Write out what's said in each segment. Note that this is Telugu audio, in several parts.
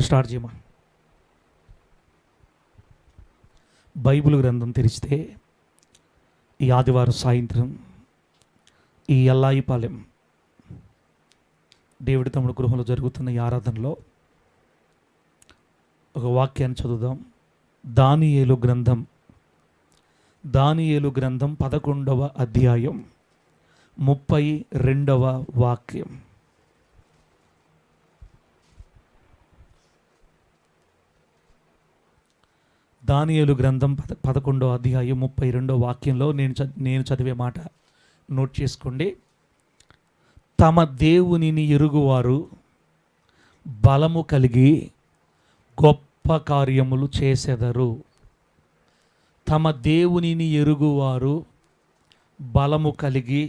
స్టార్ట్ చేయమా. బైబిల్ గ్రంథం తెరిస్తే ఈ ఆదివారం సాయంత్రం ఈ ఎల్లాయిపాలెం దేవుడి తమ్ముడు గృహంలో జరుగుతున్న ఈ ఆరాధనలో ఒక వాక్యాన్ని చదువుదాం. దానియేలు గ్రంథం 11వ అధ్యాయం 32వ వాక్యం. దానియేలు గ్రంథం 11వ అధ్యాయం 32వ వాక్యంలో నేను చదివే మాట నోట్ చేసుకోండి. తమ దేవునిని ఎరుగువారు బలము కలిగి గొప్ప కార్యములు చేసెదరు. తమ దేవునిని ఎరుగువారు బలము కలిగి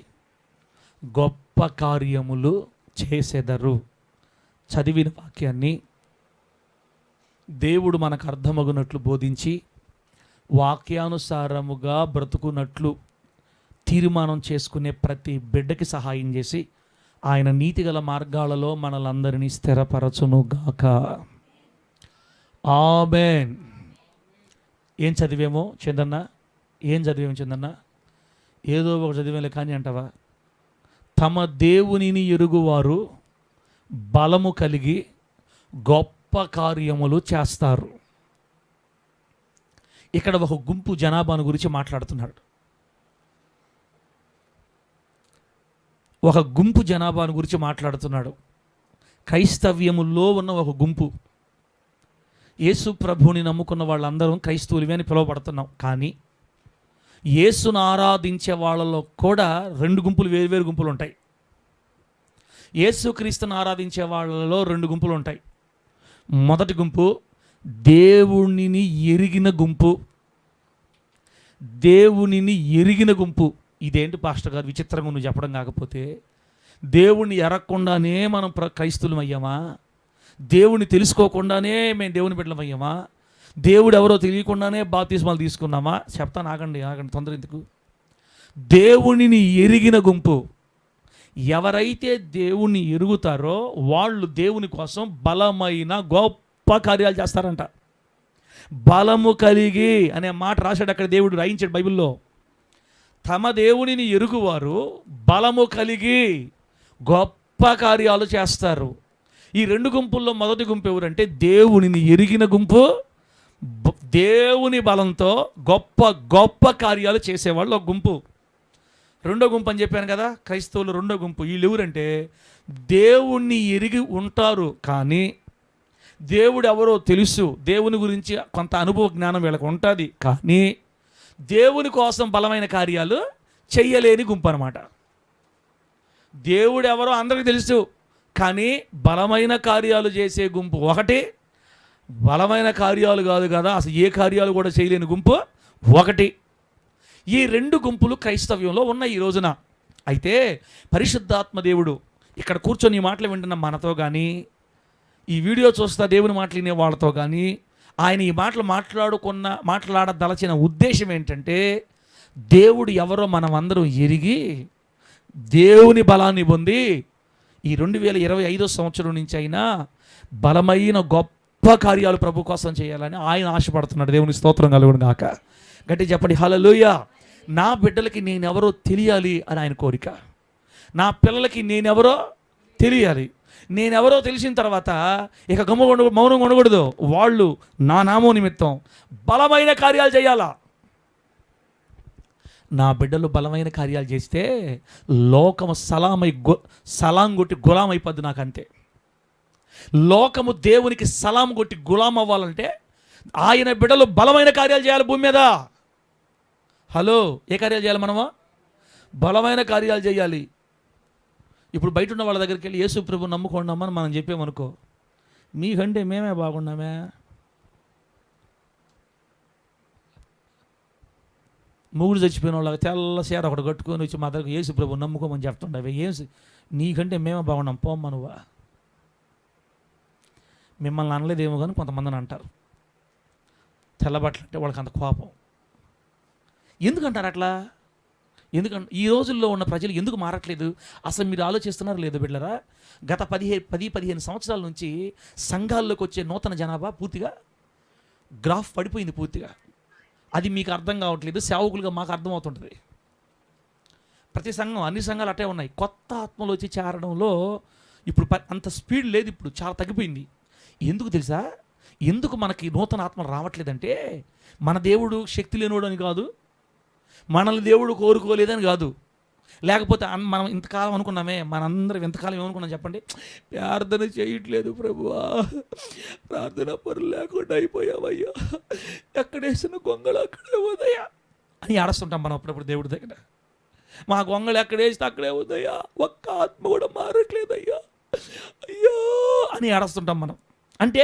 గొప్ప కార్యములు చేసెదరు. చదివిన వాక్యాన్ని దేవుడు మనకు అర్థమగునట్లు బోధించి వాక్యానుసారముగా బ్రతుకున్నట్లు తీర్మానం చేసుకునే ప్రతి బిడ్డకి సహాయం చేసి ఆయన నీతిగల మార్గాలలో మనలందరినీ స్థిరపరచునుగాక. ఆమేన్. ఏం చదివేమో చందన్న, ఏదో ఒక చదివేలే కానీ అంటావా? తమ దేవునిని ఎరుగువారు బలము కలిగి గొప్ప కార్యములు చేస్తారు. ఇక్కడ ఒక గుంపు జనాభాను గురించి మాట్లాడుతున్నాడు. క్రైస్తవ్యములో ఉన్న ఒక గుంపు. యేసు ప్రభుని నమ్ముకున్న వాళ్ళందరూ క్రైస్తవులే అని పిలువబడుతున్నాం. కానీ యేసును ఆరాధించే వాళ్ళలో కూడా రెండు గుంపులు, వేరు గుంపులు ఉంటాయి. యేసుక్రీస్తును ఆరాధించే వాళ్ళలో రెండు గుంపులు ఉంటాయి. మొదటి గుంపు దేవునిని ఎరిగిన గుంపు. ఇదేంటి పాస్టర్ గారు విచిత్రంగా నువ్వు చెప్పడం కాకపోతే, దేవుణ్ణి ఎరగకుండానే మనం క్రైస్తవులం అయ్యామా? దేవుణ్ణి తెలుసుకోకుండానే మేము దేవుని బిడ్డలం అయ్యామా? దేవుడు ఎవరో తెలియకుండానే బాప్తిస్మాలు తీసుకున్నామా? చెప్తాను, ఆగండి తొందర ఎందుకు. దేవునిని ఎరిగిన గుంపు. ఎవరైతే దేవుణ్ణి ఎరుగుతారో వాళ్ళు దేవుని కోసం బలమైన గొప్ప కార్యాలు చేస్తారంట. బలము కలిగి అనే మాట రాశాడు అక్కడ, దేవుడు రాయించాడు బైబిల్లో. తమ దేవునిని ఎరుగువారు బలము కలిగి గొప్ప కార్యాలు చేస్తారు. ఈ రెండు గుంపుల్లో మొదటి గుంపు ఎవరంటే దేవునిని ఎరిగిన గుంపు, దేవుని బలంతో గొప్ప గొప్ప కార్యాలు చేసేవాళ్ళు ఒక గుంపు. రెండో గుంపు అని చెప్పాను కదా, క్రైస్తవులు రెండో గుంపు. వీళ్ళు ఎవరంటే దేవుణ్ణి ఎరిగి ఉంటారు కానీ దేవుడు ఎవరో తెలుసు, దేవుని గురించి కొంత అనుభవ జ్ఞానం వీళ్ళకి ఉంటుంది, కానీ దేవుని కోసం బలమైన కార్యాలు చెయ్యలేని గుంపు అన్నమాట. దేవుడు ఎవరో అందరికీ తెలుసు కానీ బలమైన కార్యాలు చేసే గుంపు ఒకటి. బలమైన కార్యాలు కాదు కదా, అసలు ఏ కార్యాలు కూడా చేయలేని గుంపు ఒకటి. ఈ రెండు గుంపులు క్రైస్తవ్యంలో ఉన్నాయి ఈ రోజున. అయితే పరిశుద్ధాత్మ దేవుడు ఇక్కడ కూర్చొని ఈ మాటలు వింటున్న మనతో కానీ, ఈ వీడియో చూస్తా దేవుని మాటలు వినే వాళ్ళతో కానీ ఆయన ఈ మాటలు మాట్లాడదలచిన ఉద్దేశం ఏంటంటే, దేవుడు ఎవరో మనం అందరం ఎరిగి దేవుని బలాన్ని పొంది ఈ 2025 సంవత్సరం నుంచి అయినా బలమైన గొప్ప కార్యాలు ప్రభు కోసం చేయాలని ఆయన ఆశపడుతున్నాడు. దేవుని స్తోత్రం కలుగును గాక. గట్టి చెప్పండి హల్లెలూయా. నా బిడ్డలకి నేనెవరో తెలియాలి అని ఆయన కోరిక. నా పిల్లలకి నేనెవరో తెలియాలి. నేనెవరో తెలిసిన తర్వాత ఇక మౌనంగా ఉండకూడదు. వాళ్ళు నా నామం నిమిత్తం బలమైన కార్యాలు చేయాలా. నా బిడ్డలు బలమైన కార్యాలు చేస్తే లోకము సలాం కొట్టి గులాం అయిపోద్ది. నాకు అంతే. లోకము దేవునికి సలాం కొట్టి గులాం అవ్వాలంటే ఆయన బిడ్డలు బలమైన కార్యాలు చేయాలి భూమి మీద. హలో, ఏ కార్యాలు చేయాలి మనము? బలమైన కార్యాలు చేయాలి. ఇప్పుడు బయట ఉన్న వాళ్ళ దగ్గరికి వెళ్ళి యేసు ప్రభు నమ్ముకున్నామని మనం చెప్పామనుకో, మీకంటే మేమే బాగున్నామే, మూడు చచ్చిపోయిన వాళ్ళకి తెల్ల చీర ఒకటి కట్టుకొని వచ్చి మా దగ్గర యేసు ప్రభు నమ్ముకోమని చెప్తుండవి. నీకంటే మేమే బాగున్నాం పోమ్మ నువ్వా. మిమ్మల్ని అనలేదేమో కానీ కొంతమందిని అంటారు. తెల్లబట్టలు అంటే వాళ్ళకి అంత కోపం. ఎందుకంటారు అట్లా? ఎందుకంటే ఈ రోజుల్లో ఉన్న ప్రజలు ఎందుకు మారట్లేదు అసలు మీరు ఆలోచిస్తున్నారు లేదు బిడ్డరా? గత 10-15 సంవత్సరాల నుంచి సంఘాల్లోకి వచ్చే నూతన జనాభా పూర్తిగా గ్రాఫ్ పడిపోయింది పూర్తిగా. అది మీకు అర్థం కావట్లేదు, సేవకులుగా మాకు అర్థమవుతుంటుంది. ప్రతి సంఘం, అన్ని సంఘాలు అట్టే ఉన్నాయి. కొత్త ఆత్మలు వచ్చి చేరడంలో ఇప్పుడు అంత స్పీడ్ లేదు, ఇప్పుడు చాలా తగ్గిపోయింది. ఎందుకు తెలుసా? ఎందుకు మనకి నూతన ఆత్మలు రావట్లేదంటే మన దేవుడు శక్తి లేనోడు అని కాదు, మనల్ని దేవుడు కోరుకోలేదని కాదు, లేకపోతే మనం ఇంతకాలం అనుకున్నామే, మనందరం ఎంతకాలం ఏమనుకున్నాం చెప్పండి? ప్రార్థన చేయట్లేదు ప్రభువా, ప్రార్థన పరులు లేకుండా అయిపోయావయ్యా, ఎక్కడేసిన గొంగళ అక్కడే ఉదయా అని ఆడుస్తుంటాం మనం అప్పుడప్పుడు దేవుడి దగ్గర. మా గొంగళి ఎక్కడేస్తే అక్కడే ఉదయా, ఒక్క ఆత్మ కూడా మారట్లేదయ్యా అయ్యో అని ఆడుస్తుంటాం మనం. అంటే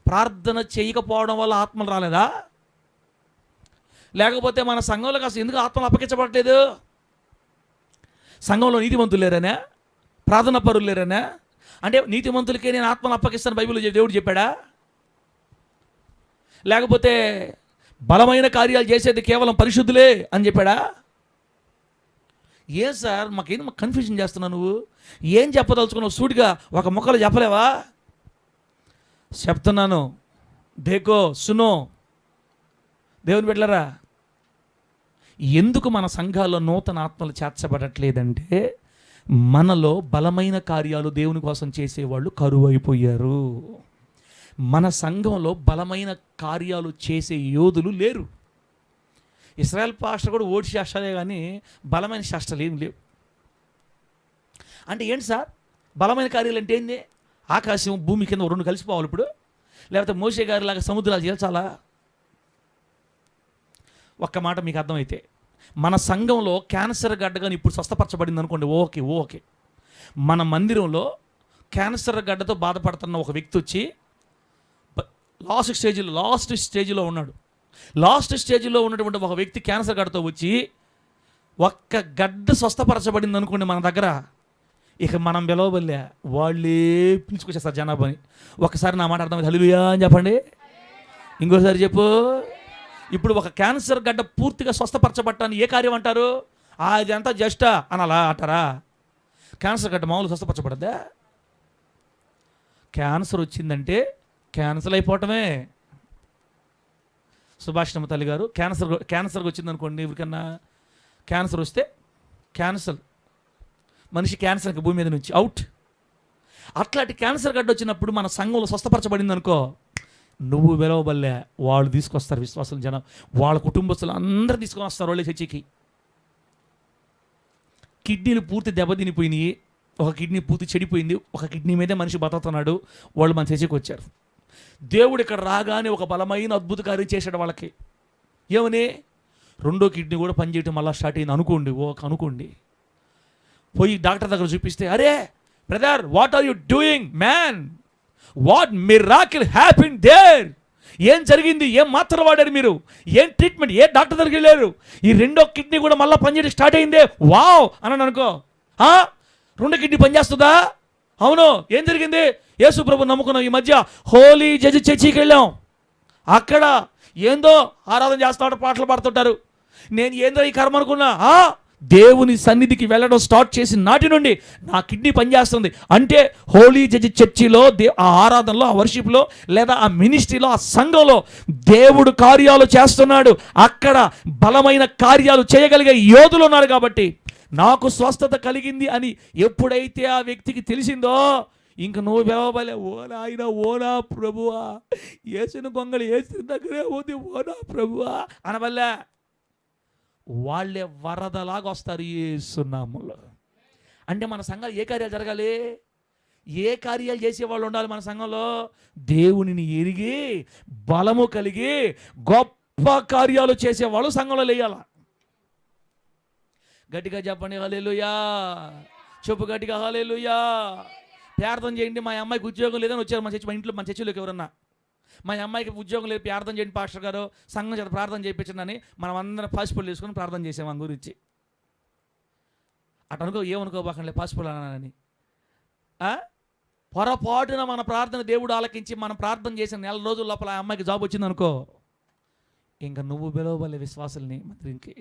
ప్రార్థన చేయకపోవడం వల్ల ఆత్మలు రాలేదా? లేకపోతే మన సంఘంలోకి అసలు ఎందుకు ఆత్మలు అప్పగించబడలేదు? సంఘంలో నీతిమంతులు లేరనే, ప్రార్థన పరులు లేరనే? అంటే నీతిమంతులకే నేను ఆత్మను అప్పగిస్తాను బైబిల్లో దేవుడు చెప్పాడా? లేకపోతే బలమైన కార్యాలు చేసేది కేవలం పరిశుద్ధులే అని చెప్పాడా? ఏం సార్ మాకేం కన్ఫ్యూజన్ చేస్తున్నావు? నువ్వు ఏం చెప్పదలుచుకున్నావు? సూటిగా ఒక మొక్కలు చెప్పలేవా? చెప్తున్నాను, దేకో సునో దేవుని బిడ్డలారా. ఎందుకు మన సంఘాల్లో నూతన ఆత్మలు చేర్చబడట్లేదంటే మనలో బలమైన కార్యాలు దేవుని కోసం చేసేవాళ్ళు కరువైపోయారు. మన సంఘంలో బలమైన కార్యాలు చేసే యోధులు లేరు. ఇశ్రాయేల్ పాస్టర్ కూడా ఓడి శాస్త్రాలే కానీ బలమైన శాస్త్రాలు ఏమి లేవు. అంటే ఏంటి సార్ బలమైన కార్యాలు అంటే ఏంది? ఆకాశం భూమి కింద రెండు కలిసిపోవాలి ఇప్పుడు, లేకపోతే మోషే గారి లాగా సముద్రాలు చేల్చాలా? ఒక్క మాట మీకు అర్థమైతే, మన సంఘంలో క్యాన్సర్ గడ్డగా ఇప్పుడు స్వస్థపరచబడింది అనుకోండి, ఓకే. మన మందిరంలో క్యాన్సర్ గడ్డతో బాధపడుతున్న ఒక వ్యక్తి వచ్చి లాస్ట్ స్టేజ్లో ఉన్నాడు. లాస్ట్ స్టేజ్లో ఉన్నటువంటి ఒక వ్యక్తి క్యాన్సర్ గడ్డతో వచ్చి ఒక్క గడ్డ స్వస్థపరచబడింది అనుకోండి మన దగ్గర, ఇక మనం పిలవబల్లే, వాళ్ళే పిలుచుకొచ్చేస్తారు జనాభాని. ఒకసారి నా మాట అర్థమైంది, హల్లెలూయా అని చెప్పండి. ఇంకోసారి చెప్పు. ఇప్పుడు ఒక క్యాన్సర్ గడ్డ పూర్తిగా స్వస్థపరచబట్టాన్ని ఏ కార్యం అంటారు? అది అంతా జస్టా అని అలా అంటారా? క్యాన్సర్ గడ్డ మామూలు స్వస్థపరచబడద్దా? క్యాన్సర్ వచ్చిందంటే క్యాన్సర్ అయిపోవటమే. సుభాషిణమ్మ తల్లి గారు క్యాన్సర్కి వచ్చిందనుకోండి, ఎవరికన్నా క్యాన్సర్ వస్తే మనిషి క్యాన్సర్కి భూమి మీద నుంచి అవుట్. అట్లాంటి క్యాన్సర్ గడ్డ వచ్చినప్పుడు మన సంఘంలో స్వస్థపరచబడింది అనుకో, నువ్వు వెలవబల్లే, వాళ్ళు తీసుకొస్తారు విశ్వాసం జనం, వాళ్ళ కుటుంబస్తులు అందరూ తీసుకొని వస్తారు వాళ్ళే చర్చికి. కిడ్నీలు పూర్తి దెబ్బతినిపోయినాయి, ఒక కిడ్నీ పూర్తి చెడిపోయింది, ఒక కిడ్నీ మీదే మనిషి బతుకుతున్నాడు, వాళ్ళు మన చర్చికి వచ్చారు. దేవుడు ఇక్కడ రాగానే ఒక బలమైన అద్భుత కార్యం చేశాడు వాళ్ళకి. ఏమని? రెండో కిడ్నీ కూడా పనిచేయటం మళ్ళీ స్టార్ట్ అయింది అనుకోండి. పోయి డాక్టర్ దగ్గర చూపిస్తే, అరే brother what are you doing man, what miracle happen there, ఏం జరిగింది, ఏం మాత్రలు వాడారు మీరు, ఏం ట్రీట్మెంట్, ఏ డాక్టర్ దగ్గరికి వెళ్ళారు, ఈ రెండో కిడ్నీ కూడా మళ్ళీ పనిచేయడం స్టార్ట్ అయిందే, వావ్ అన్నాను అనుకో. రెండో కిడ్నీ పనిచేస్తుందా? అవును. ఏం జరిగింది? యేసు ప్రభు నమ్ముకున్నాం. ఈ మధ్య హోలీ జడ్జి చర్చికి వెళ్ళాం, అక్కడ ఏందో ఆరాధన చేస్తాడు, పాటలు పాడుతుంటారు. నేను ఏందో ఈ కర్మ అనుకున్నా. దేవుని సన్నిధికి వెళ్ళడం స్టార్ట్ చేసిన నాటి నుండి నా కిడ్నీ పనిచేస్తుంది. అంటే హోలీ జడ్జి చర్చిలో ఆ ఆరాధనలో, ఆ వర్షిప్లో, లేదా ఆ మినిస్ట్రీలో, ఆ సంఘంలో దేవుడు కార్యాలు చేస్తున్నాడు. అక్కడ బలమైన కార్యాలు చేయగలిగే యోధులు ఉన్నారు. కాబట్టి నాకు స్వస్థత కలిగింది అని ఎప్పుడైతే ఆ వ్యక్తికి తెలిసిందో, ఇంక నువ్వు పిలవబలే, ఓనా ఆయన, ఓనా ప్రభువా, ఏసిన గొంగళి ఏసిన దగ్గరే ఉంది, ఓనా ప్రభువా అనబల్లే. వాళ్ళే వరదలాగా వస్తారు యేసు నామములో. అంటే మన సంఘాలు ఏ కార్యాలు జరగాలి? ఏ కార్యాలు చేసేవాళ్ళు ఉండాలి మన సంఘంలో? దేవునిని ఎరిగి బలము కలిగి గొప్ప కార్యాలు చేసేవాళ్ళు సంఘంలో లేయాల. గట్టిగా చెప్పండి హల్లెలూయా. చెప్పు గట్టిగా హల్లెలూయా. ప్రార్థన చేయండి, మా అమ్మాయికి ఉద్యోగం లేదని వచ్చారు మన చర్చిలోకి ఎవరన్నా, మా అమ్మాయికి ఉద్యోగం లేదు ప్రార్థన చేయండి పాస్టర్ గారు, సంఘం చేత ప్రార్థన చేయించండి, మనం అందరం పాసిపోలు వేసుకొని ప్రార్థన చేసాం మన గురించి. అటు అనుకో, ఏమనుకోబాకండి పాసిపోలు అన్నానని. పొరపాటున మన ప్రార్థన దేవుడు ఆలకించి మనం ప్రార్థన చేసిన నెల రోజుల లోపల ఆ అమ్మాయికి జాబ్ వచ్చిందనుకో, ఇంకా నువ్వు పిలవబలే విశ్వాసుల్ని మందిరంకి.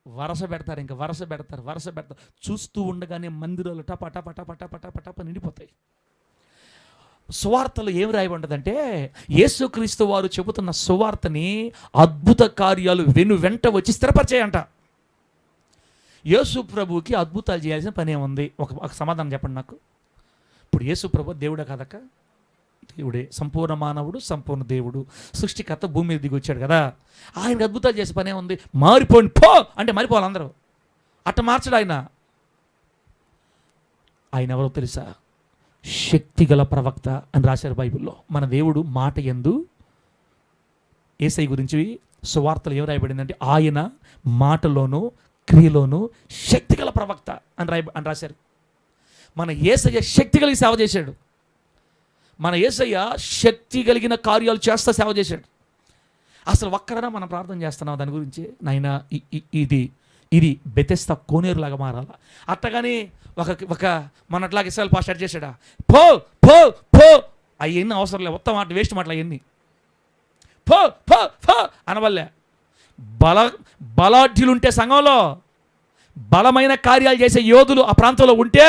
వరస పెడతారు, ఇంకా వరస పెడతారు. చూస్తూ ఉండగానే మందిరాలు టప టప టప టప టప టప నిండిపోతాయి. సువార్తలు ఏం రాయబడ్డదంటే యేసుక్రీస్తు వారు చెబుతున్న సువార్తని అద్భుత కార్యాలు వెంట వచ్చి స్థిరపరిచాయంట. యేసు ప్రభువుకి అద్భుతాలు చేయాల్సిన పని ఏముంది? ఒక సమాధానం చెప్పండి నాకు. ఇప్పుడు యేసు ప్రభు దేవుడే కదక్క, దేవుడే, సంపూర్ణ మానవుడు, సంపూర్ణ దేవుడు, సృష్టికర్త, భూమి మీద దిగి వచ్చాడు కదా. ఆయనకు అద్భుతాలు చేసే పనే ఉంది? మారిపోండి పో అంటే మారిపోవాలి అందరూ. అట్ట మార్చడు ఆయన. ఆయన ఎవరో తెలుసా? శక్తిగల ప్రవక్త అని రాశారు బైబిల్లో. మన దేవుడు మాట యందు యేసయ్య గురించి సువార్తలు ఏం రాయబడిందంటే ఆయన మాటలోను క్రియలోను శక్తిగల ప్రవక్త అని రాశారు. మన యేసయ్య శక్తి కలిగి సేవ చేశాడు. మన యేసయ్య శక్తి కలిగిన కార్యాలు చేస్తా సేవ చేశాడు. అసలు ఒక్కడనా మనం ప్రార్థన చేస్తున్నాం దాని గురించి, నాయనా ఇది బెతెస్తా కోనేరులాగా మారాలా. అట్టగాని ఒక మన అట్లాగే ఇస్రాయేల్ పాస్టర్ చేశాడా? పో పో పో అవన్నీ అవసరం లేదు, మొత్తం మాట వేస్ట్ మాటలు అవన్నీ. పో పో పో అనవల్లే. బలాఢ్యులుంటే సంఘంలో, బలమైన కార్యాలు చేసే యోధులు ఆ ప్రాంతంలో ఉంటే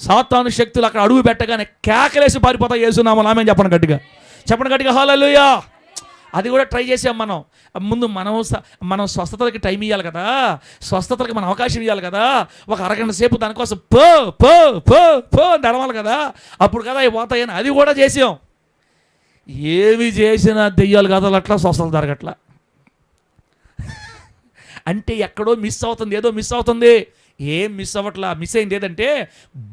సాతాను శక్తులు అక్కడ అడుగు పెట్టగానే కేకలేసి పారిపోతాయి. యేసునామములో ఆమేన్ చెప్పండి గట్టిగా హల్లెలూయా. అది కూడా ట్రై చేసాం మనం. ముందు మనం స్వస్థతలకి టైం ఇవ్వాలి కదా, స్వస్థతలకి మనం అవకాశం ఇవ్వాలి కదా. ఒక అరగంట సేపు దానికోసం పో పో పో పో అని అడవాలి కదా, అప్పుడు కదా అవి పోతాయని అది కూడా చేసాం. ఏమి చేసినా దెయ్యాలు కదలు అట్లా, స్వస్థత జరగట్లా. అంటే ఎక్కడో మిస్ అవుతుంది, ఏదో మిస్ అవుతుంది. ఏం మిస్ అవ్వట్లా. మిస్ అయింది ఏదంటే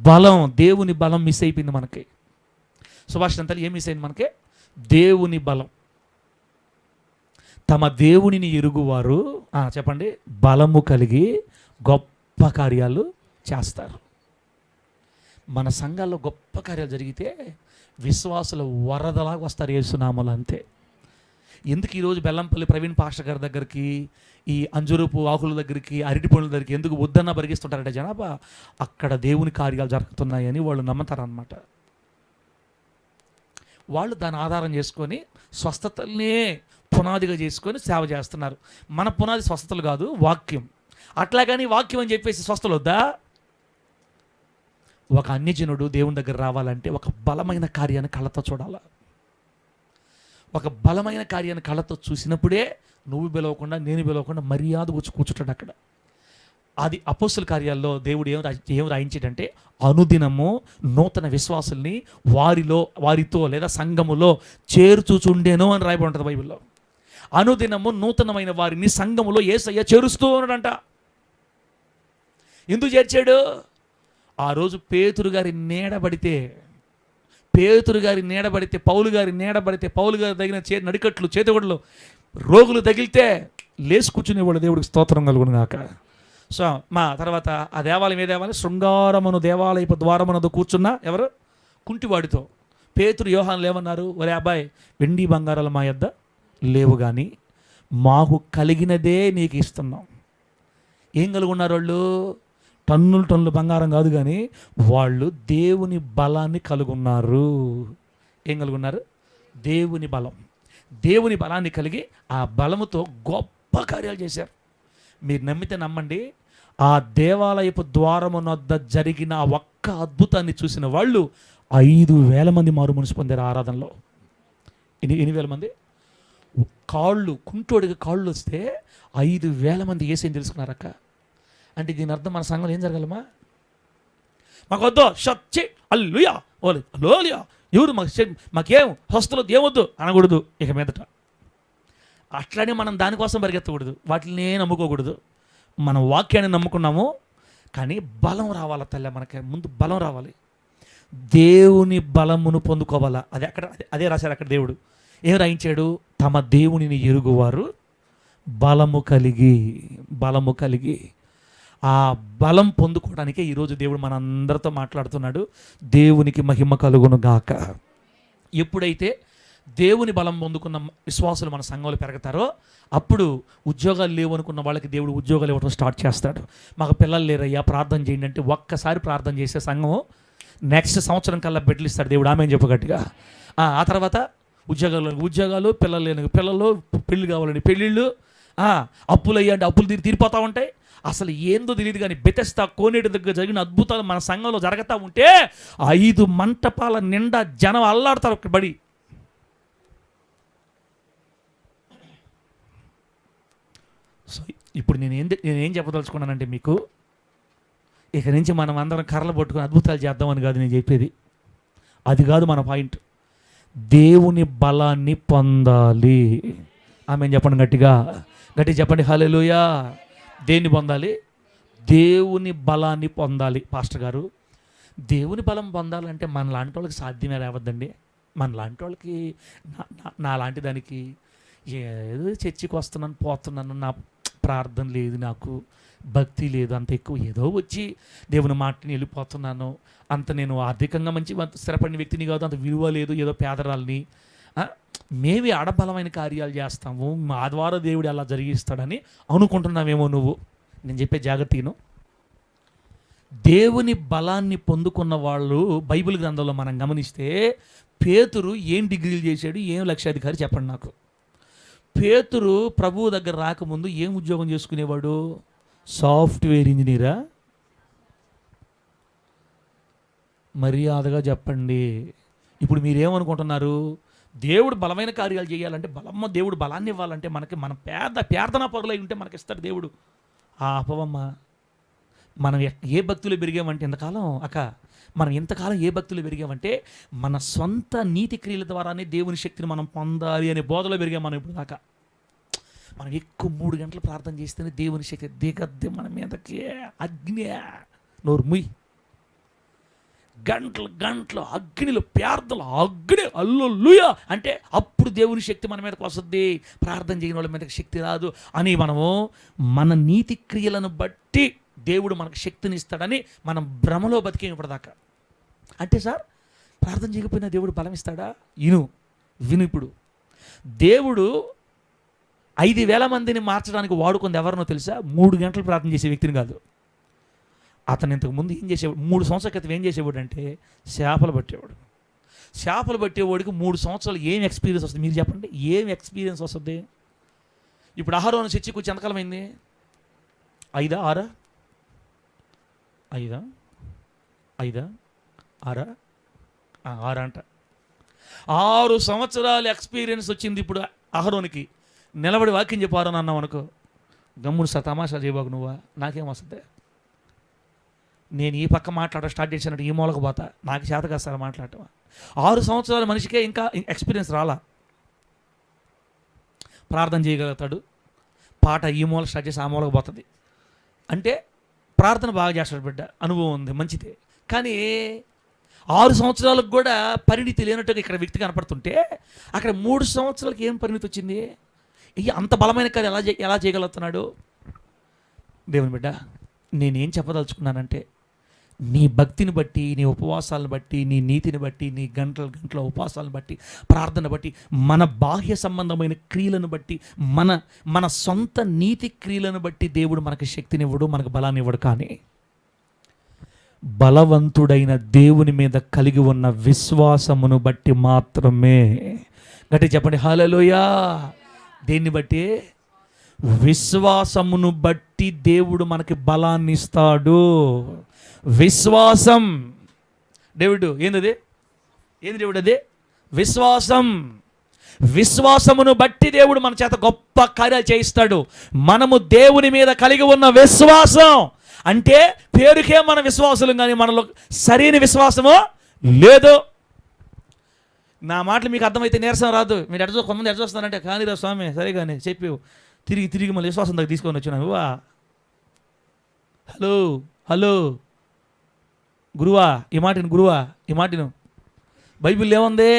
బలం, దేవుని బలం మిస్ అయిపోయింది మనకి. సుభాష్ అంతా ఏం మిస్ అయింది మనకి? దేవుని బలం. తమ దేవునిని ఎరుగువారు చెప్పండి, బలము కలిగి గొప్ప కార్యాలు చేస్తారు. మన సంఘాల్లో గొప్ప కార్యాలు జరిగితే విశ్వాసులు వరదలాగా వస్తారు యేసునామములో, అంతే. ఎందుకు ఈరోజు బెల్లంపల్లి ప్రవీణ్ పాస్టర్ గారి దగ్గరికి, ఈ అంజురపు ఆకుల దగ్గరికి, అరటి పండ్ల దగ్గరికి ఎందుకు వద్దన్నా పరిగిస్తుంటారంటే జనాభా అక్కడ దేవుని కార్యాలు జరుగుతున్నాయని వాళ్ళు నమ్ముతారనమాట. వాళ్ళు దాన్ని ఆధారం చేసుకొని స్వస్థతల్నే పునాదిగా చేసుకొని సేవ చేస్తున్నారు. మన పునాది స్వస్థతలు కాదు, వాక్యం. అట్లాగని వాక్యం అని చెప్పేసి స్వస్థలు వద్దా? ఒక అన్యజనుడు దేవుని దగ్గర రావాలంటే ఒక బలమైన కార్యాన్ని కళ్ళతో చూడాల. ఒక బలమైన కార్యాన్ని కళ్ళతో చూసినప్పుడే నువ్వు పిలవకుండా నేను పిలవకుండా మర్యాద వచ్చి కూర్చుంటాడు అక్కడ. అది అపోస్తుల కార్యాల్లో దేవుడు ఏం రాయించాడంటే అనుదినము నూతన విశ్వాసుల్ని వారితో లేదా సంఘములో చేర్చుచుండెను అని రాయబడి ఉంటుంది బైబిల్లో. అనుదినము నూతనమైన వారిని సంఘములో యేసయ్య చేరుస్తూ ఉన్నాడంట. ఎందుకు చేర్చాడు? ఆ రోజు పేతురు గారి నీడబడితే, పౌలు గారి నీడబడితే, పౌలు గారి తగిన నడికట్లు, చేతిగొడ్లు రోగులు తగిలితే లేచి కూర్చునేవాడు. దేవుడికి స్తోత్రం కలుగును గాక. సో మా తర్వాత ఆ దేవాలయం ఏ దేవాలయం? శృంగారమును దేవాలయపు ద్వారమునదు కూర్చున్న ఎవరు? కుంటివాడితో పేతురు యోహానులు ఏమన్నారు? ఒరే అబ్బాయి, వెండి బంగారాలు మా యొద్ద లేవు కానీ మాకు కలిగినదే నీకు ఇస్తున్నాం. ఏం కలుగున్నారు వాళ్ళు? టన్నులు బంగారం కాదు కానీ వాళ్ళు దేవుని బలాన్ని కలుగున్నారు. ఏం కలుగున్నారు? దేవుని బలం. దేవుని బలాన్ని కలిగి ఆ బలముతో గొప్ప కార్యాలు చేశారు. మీరు నమ్మితే నమ్మండి, ఆ దేవాలయపు ద్వారమునొద్ద జరిగిన ఒక్క అద్భుతాన్ని చూసిన వాళ్ళు 5,000 మంది మారు మనసు పొందారు ఆరాధనలో. 8,000 మంది. కుంటోడికి కాళ్ళు వస్తే 5,000 మంది యేసయ్యని తెలుసుకున్నారక్క. అంటే దీని అర్థం మన సంఘంలో ఏం జరగాలమ్మా? మాకు వద్దు షచ్చి అల్లుయా ఓలి లోలియా ఎవరు మాకేం స్వస్థలు ఏమొద్దు అనకూడదు ఇక మీదట. అట్లనే మనం దానికోసం పరిగెత్తకూడదు, వాటిని నమ్ముకోకూడదు. మనం వాక్యాన్ని నమ్ముకున్నాము కానీ బలం రావాలా తల్లి, మనకి ముందు బలం రావాలి. దేవుని బలమును పొందుకోవాలా. అదే రాశారు అక్కడ. దేవుడు ఏం రాయించాడు? తమ దేవునిని ఎరుగువారు బలము కలిగి. ఆ బలం పొందుకోవడానికే ఈరోజు దేవుడు మనందరితో మాట్లాడుతున్నాడు. దేవునికి మహిమ కలుగును గాక. ఎప్పుడైతే దేవుని బలం పొందుకున్న విశ్వాసులు మన సంఘంలో పెరుగుతారో అప్పుడు ఉద్యోగాలు లేవు అనుకున్న వాళ్ళకి దేవుడు ఉద్యోగాలు ఇవ్వడం స్టార్ట్ చేస్తాడు. మాకు పిల్లలు లేరయ్యా ప్రార్థన చేయండి అంటే ఒక్కసారి ప్రార్థన చేసే సంఘం నెక్స్ట్ సంవత్సరం కల్లా బిడ్డలు ఇస్తాడు దేవుడు. ఆమె చెప్పు గట్టిగా. ఆ తర్వాత ఉద్యోగాలు, పిల్లలు లేని పిల్లలు, పెళ్ళి కావాలని పెళ్ళిళ్ళు, అప్పులు అయ్యంటే అప్పులు తీరిపోతూ ఉంటాయి. అసలు ఏందో తెలియదు కానీ బెతెస్దా కోనేటి దగ్గర జరిగిన అద్భుతాలు మన సంఘంలో జరుగుతూ ఉంటే 5 మంటపాల నిండా జనం అల్లాడతారు ఒక బడి. సో ఇప్పుడు నేనేం చెప్పదలుచుకున్నానంటే మీకు, ఇక నుంచి మనం అందరం కర్రలు పట్టుకుని అద్భుతాలు చేద్దామని కాదు నేను చెప్పేది. అది కాదు మన పాయింట్. దేవుని బలాన్ని పొందాలి. ఆమేన్ చెప్పండి, గట్టిగా చెప్పండి హల్లెలూయా. దేన్ని పొందాలి? దేవుని బలాన్ని పొందాలి. పాస్టర్ గారు, దేవుని బలం పొందాలంటే మన లాంటి వాళ్ళకి సాధ్యమే రావద్దండి. మన లాంటి వాళ్ళకి, నా లాంటి దానికి ఏదో చర్చికి వస్తున్నాను పోతున్నాను, నా ప్రార్థన లేదు, నాకు భక్తి లేదు, అంత ఎక్కువ ఏదో వచ్చి దేవుని మాటని వెళ్ళిపోతున్నాను, అంత నేను ఆర్థికంగా మంచి స్థిరపడిన వ్యక్తిని కాదు, అంత విలువ లేదు, ఏదో పేదరాల్ని, మేమే ఆడబలమైన కార్యాలు చేస్తాము, మా ద్వారా దేవుడు అలా జరిగిస్తాడని అనుకుంటున్నావేమో నువ్వు. నేను చెప్పే జాగ్రత్తను, దేవుని బలాన్ని పొందుకున్న వాళ్ళు బైబిల్ గ్రంథంలో మనం గమనిస్తే, పేతురు ఏం డిగ్రీలు చేశాడు, ఏం లక్షాధికారి చెప్పండి నాకు. పేతురు ప్రభువు దగ్గర రాకముందు ఏం ఉద్యోగం చేసుకునేవాడు? సాఫ్ట్వేర్ ఇంజనీరా? మర్యాదగా చెప్పండి. ఇప్పుడు మీరేమనుకుంటున్నారు? దేవుడు బలమైన కార్యాలు చేయాలంటే, దేవుడు బలాన్ని ఇవ్వాలంటే మన ప్రార్థనా పరులై ఉంటే మనకిస్తాడు దేవుడు. అపవమ్మ, మనం ఏ భక్తులు పెరిగామంటే ఇంతకాలం మనం ఇంతకాలం ఏ భక్తులు పెరిగామంటే మన సొంత నీతి క్రియల ద్వారానే దేవుని శక్తిని మనం పొందాలి అనే బోధలో పెరిగాం మనం ఇప్పుడు దాకా. మనం ఎక్కువ 3 గంటలు ప్రార్థన చేస్తేనే దేవుని శక్తి దిగద్ది మన మీదకి. అగ్ని, నోరు ముయ్, గంటలు అగ్నిలో ప్రార్థనలు, అగ్ని హల్లెలూయా అంటే అప్పుడు దేవుని శక్తి మన మీదకి వస్తుంది. ప్రార్థన చేయని వాళ్ళ మీదకి శక్తి రాదు అని మనము మన నీతి క్రియలను బట్టి దేవుడు మనకు శక్తిని ఇస్తాడని మనం భ్రమలో బతికే ఇప్పటిదాకా. అంటే సార్, ప్రార్థన చేయకపోయినా దేవుడు బలం ఇస్తాడా? విను ఇప్పుడు. దేవుడు 5,000 మందిని మార్చడానికి వాడుకుంది ఎవరినో తెలుసా? 3 గంటలు ప్రార్థన చేసే వ్యక్తిని కాదు. అతను ఇంతకుముందు ఏం చేసేవాడు? 3 సంవత్సరాల క్రితం ఏం చేసేవాడు అంటే చేపలు పట్టేవాడు. చేపలు పట్టేవాడికి 3 సంవత్సరాలు ఏం ఎక్స్పీరియన్స్ వస్తుంది? మీరు చెప్పండి, ఏం ఎక్స్పీరియన్స్ వస్తుంది? ఇప్పుడు అహరోను చర్చికి వచ్చి ఎంతకాలం అయింది? 5 6 అంట. 6 సంవత్సరాల ఎక్స్పీరియన్స్ వచ్చింది ఇప్పుడు అహరోనికి. నిలబడి వాక్యం చెప్పారని అన్నాం అనుకో, గమ్ముడు సార్ తమాషా చేయబాకు, నువ్వా, నాకేం వస్తుంది? నేను ఈ పక్క స్టార్ట్ చేసినట్టు ఈ మూలకు పోతా, నాకు చేత కాదు సార్ మాట్లాడటం. 6 సంవత్సరాల మనిషికే ఇంకా ఎక్స్పీరియన్స్ రాలా. ప్రార్థన చేయగలుగుతాడు, పాట ఈ మూల స్టార్ట్ చేసి ఆ మూలకు పోతుంది. అంటే ప్రార్థన బాగా చేస్తాడు బిడ్డ, అనుభవం ఉంది, మంచిదే. కానీ 6 సంవత్సరాలకు కూడా పరిణితి లేనట్టుగా ఇక్కడ వ్యక్తి కనపడుతుంటే, అక్కడ 3 సంవత్సరాలకి ఏం పరిణితి వచ్చింది? అంత బలమైన కార్యం ఎలా చేయగలుగుతున్నాడు? దేవుని బిడ్డ, నేనేం చెప్పదలుచుకున్నానంటే, నీ భక్తిని బట్టి, నీ ఉపవాసాలను బట్టి, నీ నీతిని బట్టి, నీ గంటల ఉపవాసాలను బట్టి, ప్రార్థన బట్టి, మన బాహ్య సంబంధమైన క్రియలను బట్టి, మన సొంత నీతి క్రియలను బట్టి దేవుడు మనకు శక్తినివ్వడు, మనకు బలాన్ని ఇవ్వడు. కానీ బలవంతుడైన దేవుని మీద కలిగి ఉన్న విశ్వాసమును బట్టి మాత్రమే. గట్టిగా చెప్పండి హల్లెలూయా. దేన్ని బట్టి? విశ్వాసమును బట్టి దేవుడు మనకి బలాన్ని ఇస్తాడు. విశ్వాసం. దేవుడు ఏంది దేవుడు? అది విశ్వాసం. విశ్వాసమును బట్టి దేవుడు మన చేత గొప్ప కార్యాలు చేయిస్తాడు. మనము దేవుని మీద కలిగి ఉన్న విశ్వాసం అంటే పేరుకే మన విశ్వాసులు, కానీ మనలో సరైన విశ్వాసము లేదు. నా మాటలు మీకు అర్థమైతే నీరసం రాదు. మీరు కొంతమంది ఎడ చూస్తానంటే, కానీ రా స్వామి, సరే కానీ చెప్పి తిరిగి మళ్ళీ విశ్వాసం దగ్గర తీసుకొని వచ్చినావు. హలో గురువా, ఈ మాటను బైబిల్ ఏముంది?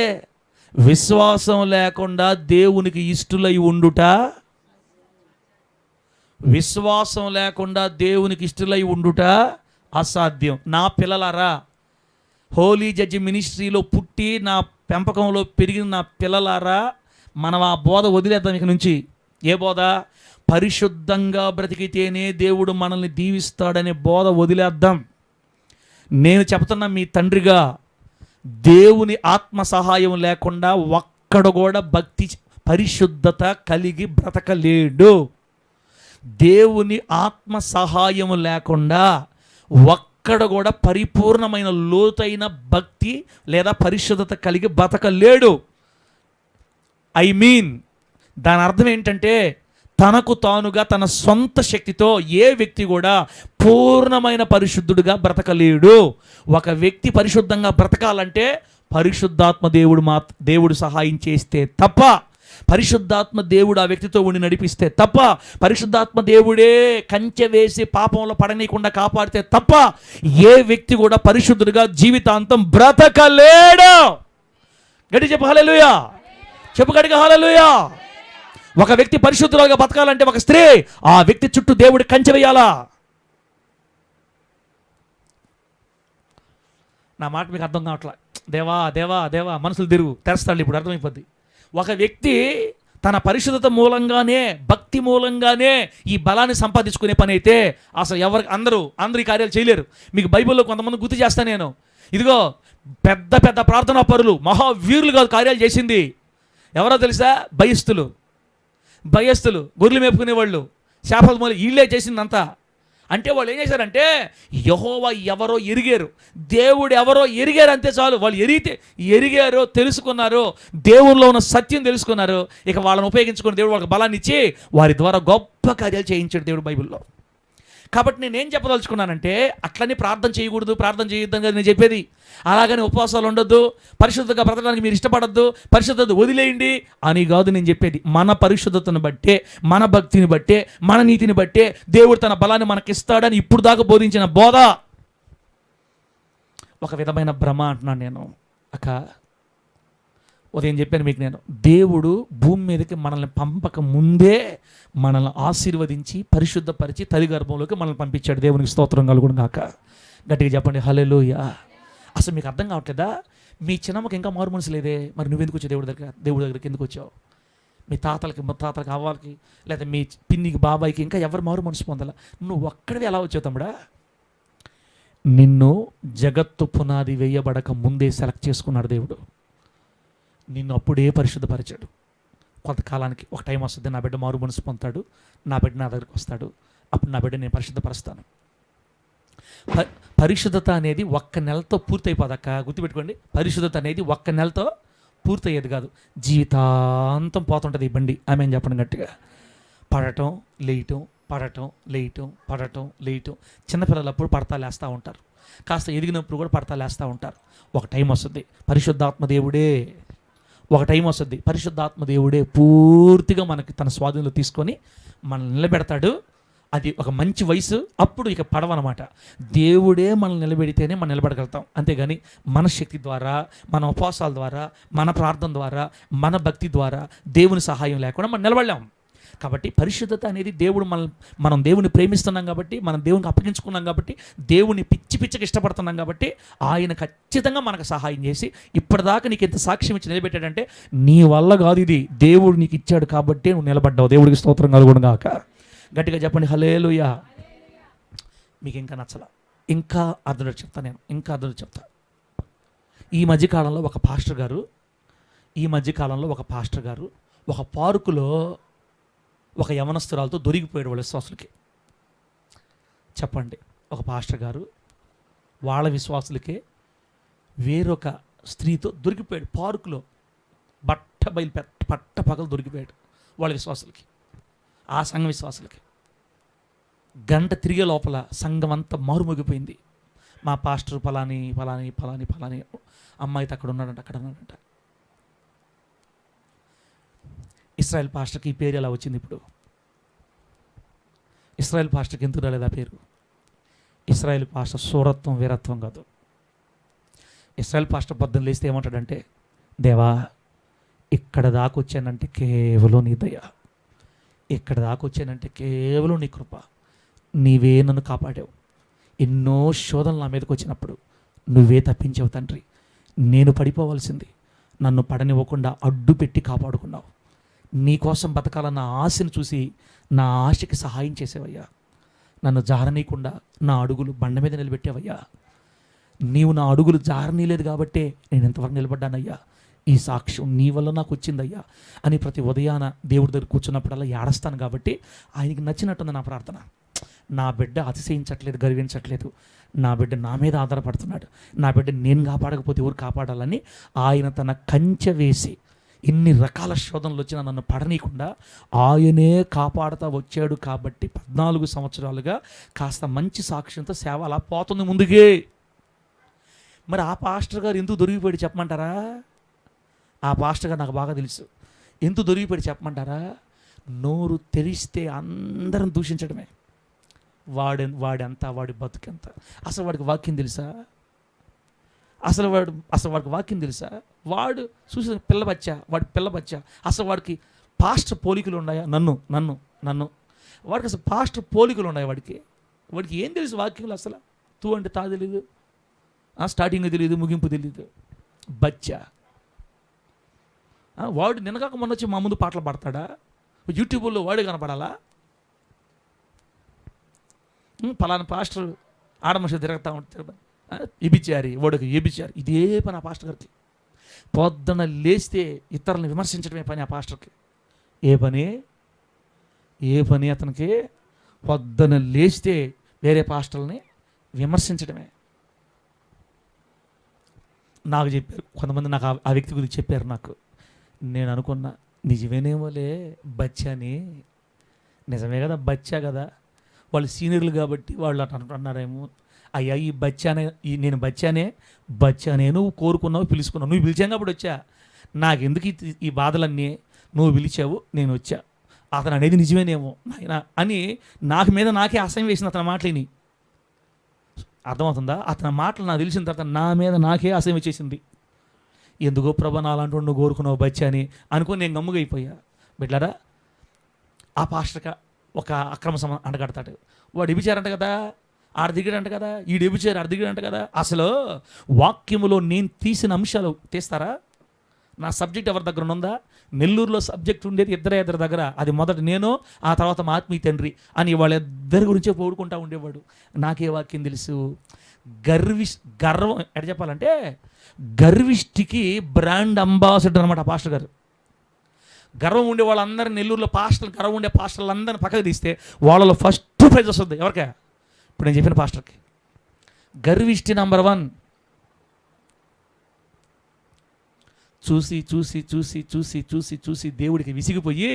విశ్వాసం లేకుండా దేవునికి ఇష్టలై ఉండుట, విశ్వాసం లేకుండా దేవునికి ఇష్టలై ఉండుట అసాధ్యం. నా పిల్లలారా, హోలీ జడ్జి మినిస్ట్రీలో పుట్టి నా పెంపకంలో పెరిగిన నా పిల్లలారా, మనం ఆ బోధ వదిలేద్దాం ఇక నుంచి. ఏ బోధ? పరిశుద్ధంగా బ్రతికితేనే దేవుడు మనల్ని దీవిస్తాడనే బోధ వదిలేద్దాం. నేను చెప్తున్నా మీ తండ్రిగా, దేవుని ఆత్మ సహాయం లేకుండా ఒక్కడు కూడా పరిశుద్ధత కలిగి బ్రతకలేడు. దేవుని ఆత్మ సహాయము లేకుండా ఒక్కడ కూడా పరిపూర్ణమైన లోతైన భక్తి లేదా పరిశుద్ధత కలిగి బతకలేడు. దాని అర్థం ఏంటంటే తనకు తానుగా తన సొంత శక్తితో ఏ వ్యక్తి కూడా పూర్ణమైన పరిశుద్ధుడిగా బ్రతకలేడు. ఒక వ్యక్తి పరిశుద్ధంగా బ్రతకాలంటే పరిశుద్ధాత్మ దేవుడు సహాయం చేస్తే తప్ప, పరిశుద్ధాత్మ దేవుడు ఆ వ్యక్తితో ఉండి నడిపిస్తే తప్ప, పరిశుద్ధాత్మ దేవుడే కంచె వేసి పాపంలో పడనీయకుండా కాపాడితే తప్ప ఏ వ్యక్తి కూడా పరిశుద్ధుడిగా జీవితాంతం బ్రతకలేడు. గట్టి చెప్పు హల్లెలూయా, చెప్పు గట్టిగా హల్లెలూయా. ఒక వ్యక్తి పరిశుద్ధులుగా బతకాలంటే ఒక స్త్రీ ఆ వ్యక్తి చుట్టూ దేవుడు కంచె వేయాలా. నా మాట మీకు అర్థం కావట్లా. దేవా దేవా దేవా మనసులు తెరుస్తాడు, ఇప్పుడు అర్థమైపోద్ది. ఒక వ్యక్తి తన పరిశుద్ధత మూలంగానే, భక్తి మూలంగానే ఈ బలాన్ని సంపాదించుకునే పని అయితే అసలు అందరూ ఈ కార్యాలు చేయలేరు. మీకు బైబిల్లో కొంతమంది గుర్తు చేస్తాను నేను. ఇదిగో పెద్ద పెద్ద ప్రార్థనా పరులు, మహావీరులు కాదు కార్యాలు చేసింది. ఎవరో తెలుసా? భయస్థులు, గొర్రెలు మేపుకునేవాళ్ళు, శాపల మూల వీళ్ళే చేసిందంతా. అంటే వాళ్ళు ఏం చేశారంటే యెహోవా ఎవరో ఎరిగారు, దేవుడు ఎవరో ఎరిగారు, అంతే చాలు. వాళ్ళు ఎరిగారు, తెలుసుకున్నారు, దేవునిలో ఉన్న సత్యం తెలుసుకున్నారు. ఇక వాళ్ళని ఉపయోగించుకుని దేవుడు వాళ్ళకి బలాన్ని ఇచ్చి వారి ద్వారా గొప్ప కార్యాలు చేయించాడు దేవుడు బైబిల్లో. కాబట్టి నేనేం చెప్పదలుచుకున్నానంటే అట్లనే ప్రార్థన చేయకూడదు, ప్రార్థన చేయొద్దని కదా నేను చెప్పేది. అలాగని ఉపవాసాలు ఉండొద్దు, పరిశుద్ధంగా బ్రతకడానికి మీరు ఇష్టపడద్దు, పరిశుద్ధత వదిలేయండి అని కాదు నేను చెప్పేది. మన పరిశుద్ధతను బట్టే, మన భక్తిని బట్టే, మన నీతిని బట్టే దేవుడు తన బలాన్ని మనకిస్తాడని ఇప్పుడు దాకా బోధించిన బోధ ఒక విధమైన భ్రమ అంటున్నాను నేను. ఉదయం చెప్పాను మీకు నేను, దేవుడు భూమి మీదకి మనల్ని పంపక ముందే మనల్ని ఆశీర్వదించి పరిశుద్ధపరిచి తల్లి గర్భంలోకి మనల్ని పంపించాడు. దేవునికి స్తోత్రం కలుగును గాక. గట్టిగా చెప్పండి హల్లెలూయా. అసలు మీకు అర్థం కావట్లేదా? మీ చిన్నమ్మకి ఇంకా మారు మనసు లేదే, మరి నువ్వెందుకు వచ్చావు దేవుడి దగ్గరికి ఎందుకు వచ్చావు? మీ తాతలకి ముత్తాతలకి అవ్వాలకి లేదా మీ పిన్నికి బాబాయికి ఇంకా ఎవరు మారు మనసు పొందాల? నువ్వు ఒక్కడివి ఎలా వచ్చావు తమ్ముడా? నిన్ను జగత్తు పునాది వేయబడక ముందే సెలెక్ట్ చేసుకున్నాడు దేవుడు. నిన్ను అప్పుడే పరిశుద్ధపరిచాడు. కొంతకాలానికి ఒక టైం వస్తుంది, నా బిడ్డ మారు మనసు పొందుతాడు, నా బిడ్డ నా దగ్గరికి వస్తాడు, అప్పుడు నా బిడ్డ నేను పరిశుద్ధపరుస్తాను. పరిశుద్ధత అనేది ఒక్క నెలతో పూర్తయిపోదక్క, గుర్తుపెట్టుకోండి. పరిశుద్ధత అనేది ఒక్క నెలతో పూర్తయ్యేది కాదు, జీవితాంతం పోతుంటుంది ఈ బండి. ఆమె చెప్పండి గట్టిగా. పడటం లేయటం. చిన్నపిల్లలప్పుడు పడతా లేస్తూ ఉంటారు, కాస్త ఎదిగినప్పుడు కూడా పడతా లేస్తూ ఉంటారు. ఒక టైం వస్తుంది పరిశుద్ధాత్మ దేవుడే పూర్తిగా మనకి తన స్వాధీనంలో తీసుకొని మనల్ని నిలబెడతాడు. అది ఒక మంచి వయసు, అప్పుడు ఇక పడవన్నమాట. దేవుడే మనల్ని నిలబెడితేనే మనం నిలబడగలుగుతాం. అంతేగాని మన శక్తి ద్వారా, మన ఉపవాసాల ద్వారా, మన ప్రార్థన ద్వారా, మన భక్తి ద్వారా దేవుని సహాయం లేకుండా మనం నిలబడలేం. కాబట్టి పరిశుద్ధత అనేది మనం దేవుని ప్రేమిస్తున్నాం కాబట్టి, మనం దేవునికి అప్పగించుకున్నాం కాబట్టి, దేవుని పిచ్చిగా ఇష్టపడుతున్నాం కాబట్టి ఆయన ఖచ్చితంగా మనకు సహాయం చేసి ఇప్పటిదాకా నీకు ఎంత సాక్ష్యం ఇచ్చి నిలబెట్టాడంటే నీ వల్ల కాదు, ఇది దేవుడు నీకు ఇచ్చాడు కాబట్టి నువ్వు నిలబడ్డావు. దేవుడికి స్తోత్రం కలుగును గాక. గట్టిగా చెప్పండి హల్లెలూయా. మీకు ఇంకా నచ్చలా? ఇంకా అర్థం చెప్తా. ఈ మధ్యకాలంలో ఒక పాస్టర్ గారు ఒక పార్కులో ఒక యవనస్తురాలతో దొరికిపోయాడు వాళ్ళ విశ్వాసులకి. చెప్పండి, ఒక పాస్టర్ గారు వాళ్ళ విశ్వాసులకే వేరొక స్త్రీతో దొరికిపోయాడు పార్కులో. పట్ట పగలు దొరికిపోయాడు వాళ్ళ విశ్వాసులకి, ఆ సంఘ విశ్వాసులకి. గంట తిరిగే లోపల సంఘం అంతా మారుమోగిపోయింది. మా పాస్టర్ ఫలాని అమ్మాయితో అక్కడ ఉన్నాడంట. ఇస్రాయేల్ పాస్టర్కి ఈ పేరు ఎలా వచ్చింది? ఇప్పుడు ఇస్రాయేల్ పాస్టర్కి ఎందుకు రాలేదు ఆ పేరు? ఇస్రాయేల్ పాస్టర్ సూరత్వం వీరత్వం కాదు. ఇస్రాయేల్ పాస్టర్ పొద్దున్న లేస్తే ఏమంటాడంటే, దేవా ఇక్కడ దాకా వచ్చానంటే కేవలం నీ దయ, ఇక్కడ దాకా వచ్చానంటే కేవలం నీ కృప, నీవే నన్ను కాపాడావు. ఎన్నో శోధనలు నా మీదకి వచ్చినప్పుడు నువ్వే తప్పించావు తండ్రి. నేను పడిపోవాల్సింది నన్ను పడనివ్వకుండా అడ్డు పెట్టి కాపాడుకున్నావు. నీకోసం బతకాలన్న ఆశను చూసి నా ఆశకి సహాయం చేసేవయ్యా. నన్ను జారనీయకుండా నా అడుగులు బండ మీద నిలబెట్టావయ్యా. నీవు నా అడుగులు జారనీయలేదు కాబట్టే నేను ఎంతవరకు నిలబడ్డానయ్యా. ఈ సాక్ష్యం నీ వల్ల నాకు వచ్చిందయ్యా అని ప్రతి ఉదయాన దేవుడి దగ్గర కూర్చున్నప్పుడల్లా ఏడస్తాను. కాబట్టి ఆయనకి నచ్చినట్టుంది నా ప్రార్థన. నా బిడ్డ అతిశయించట్లేదు, గర్వించట్లేదు. నా బిడ్డ నా మీద ఆధారపడుతున్నాడు. నా బిడ్డ నేను కాపాడకపోతే ఎవరు కాపాడాలని ఆయన తన కంచె వేసి ఇన్ని రకాల శోధనలు వచ్చినా నన్ను పడనీయకుండా ఆయనే కాపాడుతూ వచ్చాడు. కాబట్టి 14 సంవత్సరాలుగా కాస్త మంచి సాక్ష్యంతో సేవ అలా పోతుంది ముందుకే. మరి ఆ పాస్టర్ గారు ఎందుకు దొరికిపోయాడు చెప్పమంటారా? ఆ పాస్టర్ గారు నాకు బాగా తెలుసు. ఎందుకు దొరికిపోయాడు చెప్పమంటారా? నోరు తెరిస్తే అందరం దూషించడమే. వాడెంత, వాడి బతుకెంత, అసలు వాడికి వాక్యం తెలుసా? అసలు వాడికి వాక్యం తెలుసా? వాడు చూసి వాడి పిల్లబచ్చా. అసలు వాడికి పాస్టర్ పోలికలు ఉన్నాయా? నన్ను వాడికి అసలు పాస్టర్ పోలికలు ఉన్నాయి. వాడికి ఏం తెలుసు వాక్యంలో? అసలు తూ అంటే తా తెలీదు, స్టార్టింగ్ తెలియదు, ముగింపు తెలియదు. బచ్చా వాడు నిన్నగాక మొన్న వచ్చి మా ముందు పాటలు పాడతాడా? యూట్యూబ్లో వాడే కనపడాలా? పలానా పాస్టర్ ఆడమనుషులు తిరుగుతూ ఉంటారు, ఎబిచారి, వాడికి ఎబిచారి. ఇదే పని ఆ పాస్టర్ గారికి. పొద్దున లేస్తే ఇతరులను విమర్శించడమే పని ఆ పాస్టర్కి. ఏ పని అతనికి? పొద్దున లేస్తే వేరే పాస్టర్ని విమర్శించడమే. నాకు చెప్పారు కొంతమంది, నాకు ఆ వ్యక్తి గురించి చెప్పారు. నాకు నేను అనుకున్నా నిజమేనేమోలే, బచ్చాని నిజమే కదా, బచ్చా కదా, వాళ్ళు సీనియర్లు కాబట్టి వాళ్ళు అట్లా అంటున్నారేమో. అయ్యా ఈ బచ్చానే, నేను బచ్చానే నువ్వు కోరుకున్నావు, పిలుచుకున్నావు. నువ్వు పిలిచాం కాబట్టి వచ్చా. నాకెందుకు ఈ బాధలన్నీ? నువ్వు పిలిచావు, నేను వచ్చా. అతను అనేది నిజమేనేమో నాయన అని నాకు మీద నాకే అసహ్యం వేసింది అతని మాటలని. అర్థమవుతుందా? అతని మాటలు నాకు తెలిసిన తర్వాత నా మీద నాకే అసహ్యం వచ్చేసింది. ఎందుకో ప్రభా నాలాంటి నువ్వు కోరుకున్నావు బచ్చా అని అనుకుని నేను గమ్ముగా అయిపోయా. బిడ్లారా, ఆ పాస్టర్గా ఒక అక్రమ అంటగడతాడు. వాడు ఎబిచారంట కదా, దిగాడంట కదా, ఎబిచారు దిగాడంట కదా. అసలు వాక్యములో నేను తీసిన అంశాలు తీస్తారా? నా సబ్జెక్ట్ ఎవరి దగ్గర ఉందా? నెల్లూరులో సబ్జెక్ట్ ఉండేది ఇద్దరి దగ్గర. అది మొదట నేను, ఆ తర్వాత మా ఆత్మీయ తండ్రి అని వాళ్ళిద్దరి గురించే పోడుకుంటా ఉండేవాడు. నాకే వాక్యం తెలుసు. గర్వం ఎట్లా చెప్పాలంటే, గర్విష్టికి బ్రాండ్ అంబాసిడర్ అనమాట పాస్టర్ గారు. గర్వం ఉండే వాళ్ళందరినీ నెల్లూరులో పాస్టర్లు, గర్వం ఉండే పాస్టర్లు అందరిని పక్కకు తీస్తే వాళ్ళలో ఫస్ట్ ప్రైజ్ వస్తుంది ఎవరికా? ఇప్పుడు నేను చెప్పిన పాస్టర్కి. గర్విష్టి నంబర్ 1. చూసి చూసి చూసి చూసి చూసి చూసి దేవుడికి విసిగిపోయి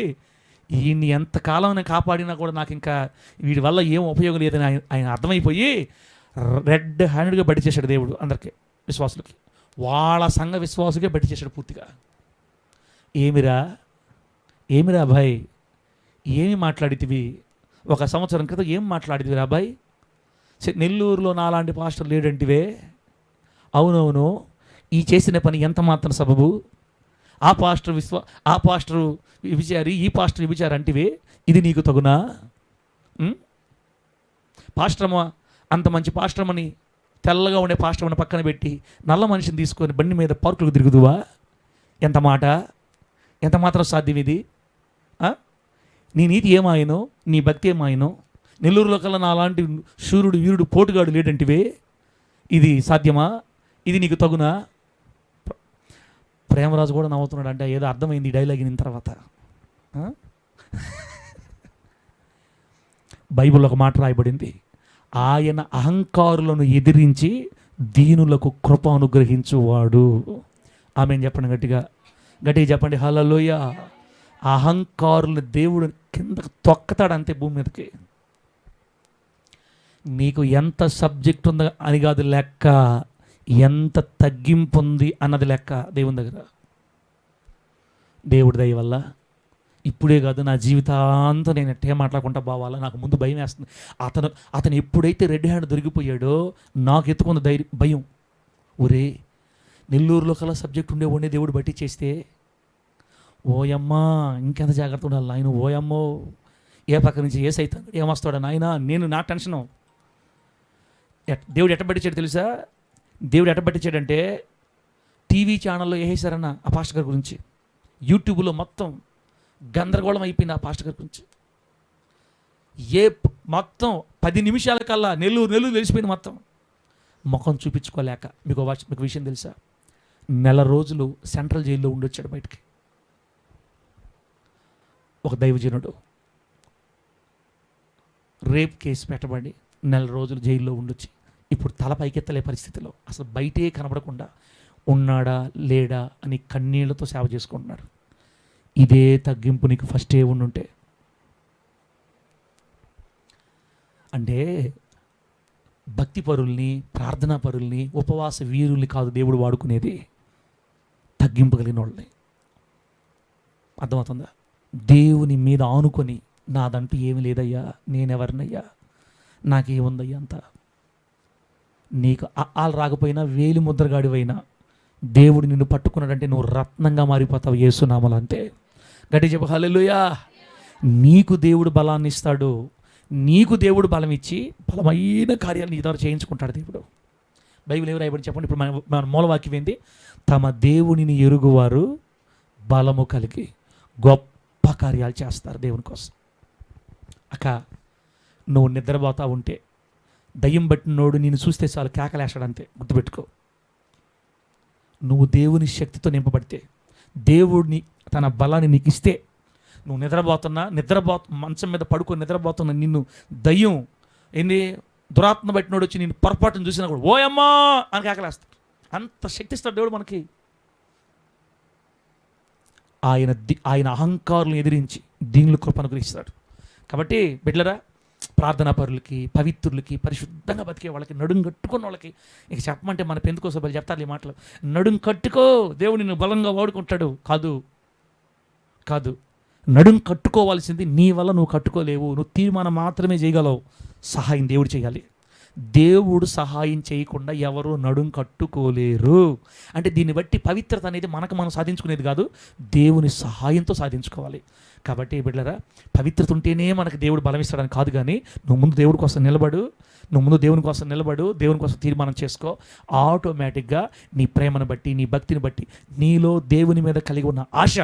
ఈయన్ని ఎంతకాలం నేను కాపాడినా కూడా నాకు ఇంకా వీడి వల్ల ఏం ఉపయోగం లేదని ఆయన అర్థమైపోయి రెడ్ హ్యాండెడ్గా బట్టి చేశాడు దేవుడు అందరికీ, విశ్వాసులకి. వాళ్ళ సంఘ విశ్వాసులకే బట్టి చేశాడు పూర్తిగా. ఏమిరా అబ్బాయి, ఏమి మాట్లాడితివి? 1 సంవత్సరం క్రితం ఏం మాట్లాడితివి అబ్బాయి? నెల్లూరులో నాలాంటి పాస్టర్ లేడంటివే. అవునవును, ఈ చేసిన పని ఎంత మాత్రం సబబు? ఆ పాస్టర్ విచారి, ఈ పాస్టర్ విచారి అంటివే. ఇది నీకు తగునా? పాస్టరమా, అంత మంచి పాస్టరమని తెల్లగా ఉండే పాస్టరమని పక్కన పెట్టి నల్ల మనిషిని తీసుకొని బండి మీద పార్కులకు తిరుగుదువా? ఎంత మాత్రం సాధ్యం ఇది? నీ నీతి ఏమాయనో, నీ భక్తి ఏమాయనో? నెల్లూరులో కల్లా నాలాంటి శూరుడు, వీరుడు, పోటుగాడు లేడంటివే. ఇది సాధ్యమా? ఇది నీకు తగునా? ప్రేమరాజు కూడా నవ్వుతున్నాడు. అంటే ఏదో అర్థమైంది ఈ డైలాగ్ విన్న తర్వాత. బైబిల్లో ఒక మాట రాయబడింది, ఆయన అహంకారులను ఎదిరించి దీనులకు కృప అనుగ్రహించువాడు. ఆమెను చెప్పండి, గట్టిగా చెప్పండి హల్లెలూయా. అహంకారులను దేవుడు కిందకు తొక్కతాడంతే భూమి మీదకి. నీకు ఎంత సబ్జెక్ట్ ఉందో అని కాదు లెక్క, ఎంత తగ్గింపు ఉంది అన్నది లెక్క దేవుని దగ్గర. దేవుడి దయ వల్ల ఇప్పుడే కాదు, నా జీవితాంతం నేను ఎట్టే మాట్లాడుకుంటా పోవాలా. నాకు ముందు భయం వేస్తుంది. అతను ఎప్పుడైతే రెడ్ హ్యాండ్ దొరికిపోయాడో నాకు ఎత్తుకున్న భయం. ఒరే, నెల్లూరులో కల్లా సబ్జెక్ట్ ఉండేవాడిని దేవుడు బట్టి చేస్తే ఓయమ్మా ఇంకెంత జాగ్రత్త ఉండాలి నాయన. ఓయమ్మో, ఏ పక్క నుంచి ఏ సైతం ఏమొస్తాడా నాయన. నా టెన్షను. దేవుడు ఎట్ట పట్టించాడు తెలుసా? దేవుడు ఎట్ట పట్టించాడంటే టీవీ ఛానల్లో వేసేసారన్న ఆ పాస్టర్ గారి గురించి. యూట్యూబ్లో మొత్తం గందరగోళం అయిపోయింది ఆ పాస్టర్ గారి గురించి. మొత్తం 10 నిమిషాల కల్లా నెల్లూరు తెలిసిపోయింది మొత్తం. ముఖం చూపించుకోలేక. మీకు విషయం తెలుసా? నెల రోజులు సెంట్రల్ జైల్లో ఉండొచ్చాడు బయటికి. ఒక దైవజనుడు రేప్ కేసు పెట్టబడి నెల రోజులు జైల్లో ఉండొచ్చి ఇప్పుడు తల పైకెత్తలే పరిస్థితిలో, అసలు బయటే కనబడకుండా ఉన్నాడా లేడా అని కన్నీళ్లతో సేవ చేసుకుంటున్నాడు. ఇదే తగ్గింపు నీకు ఫస్టే ఉండుంటే, అంటే భక్తి పరుల్ని, ప్రార్థనా పరుల్ని, ఉపవాస వీరుల్ని కాదు దేవుడు వాడుకునేది, తగ్గింపు కలిగిన వాళ్ళని. అర్థమవుతుందా? దేవుని మీద ఆనుకొని నాదంటూ ఏమి లేదయ్యా, నేనెవరినయ్యా, నాకేముందయ్యా అంతా, నీకు ఆలు రాకపోయినా వేలి ముద్రగాడివైనా దేవుడు నిన్ను పట్టుకున్నాడంటే నువ్వు రత్నంగా మారిపోతావు యేసునామములో. అంతే. గట్టి చెప్పు హల్లెలూయా. నీకు దేవుడు బలాన్ని ఇస్తాడు, నీకు దేవుడు బలం ఇచ్చి బలమైన కార్యాలు నీ ద్వారా చేయించుకుంటాడు దేవుడు. బైబిల్ ఎవరు రాయబడి చెప్పండి. ఇప్పుడు మన మూలవాక్యం ఏంది? తమ దేవునిని ఎరుగువారు బలము కలిగి గొప్ప కార్యాలు చేస్తారు దేవుని కోసం. అక్క, నువ్వు నిద్రపోతా ఉంటే దయ్యం పట్టినోడు నిన్ను చూస్తే చాలు కేకలేస్తాడంతే, గుర్తుపెట్టుకో. నువ్వు దేవుని శక్తితో నింపబడితే, దేవుడిని తన బలాన్ని నీకు ఇస్తే, నువ్వు మంచం మీద పడుకొని నిద్రపోతున్న నిన్ను దయ్యం ఏంది దురాత్మ పట్టినోడు వచ్చి నేను పొరపాటును చూసినా కూడా ఓయమ్మా అని కేకలేస్తాడు. అంత శక్తిస్తాడు దేవుడు మనకి. ఆయన అహంకారులను ఎదిరించి దీనుల కృప అనుగ్రహిస్తాడు. కాబట్టి బిడ్డలరా, ప్రార్థనా పరులకి, పవిత్రులకి, పరిశుద్ధంగా బతికే వాళ్ళకి, నడుం కట్టుకున్న వాళ్ళకి, ఇక చెప్పమంటే మన పెందుకోసం వాళ్ళు చెప్తారు ఈ మాటలు. నడుం కట్టుకో, దేవుడు నిన్ను బలంగా వాడుకుంటాడు. కాదు, నడుం కట్టుకోవాల్సింది నీ వల్ల నువ్వు కట్టుకోలేవు, నువ్వు తీర్మానం మాత్రమే చేయగలవు. సహాయం దేవుడు చేయాలి. దేవుడు సహాయం చేయకుండా ఎవరు నడుం కట్టుకోలేరు. అంటే దీన్ని బట్టి పవిత్రత అనేది మనం సాధించుకునేది కాదు, దేవుని సహాయంతో సాధించుకోవాలి. కాబట్టి బిడ్డలారా, పవిత్రత ఉంటేనే మనకు దేవుడు బలం ఇస్తాడని కాదు, కానీ నువ్వు ముందు దేవుడి కోసం నిలబడు, దేవుని కోసం తీర్మానం చేసుకో. ఆటోమేటిక్గా నీ ప్రేమను బట్టి, నీ భక్తిని బట్టి, నీలో దేవుని మీద కలిగి ఉన్న ఆశ,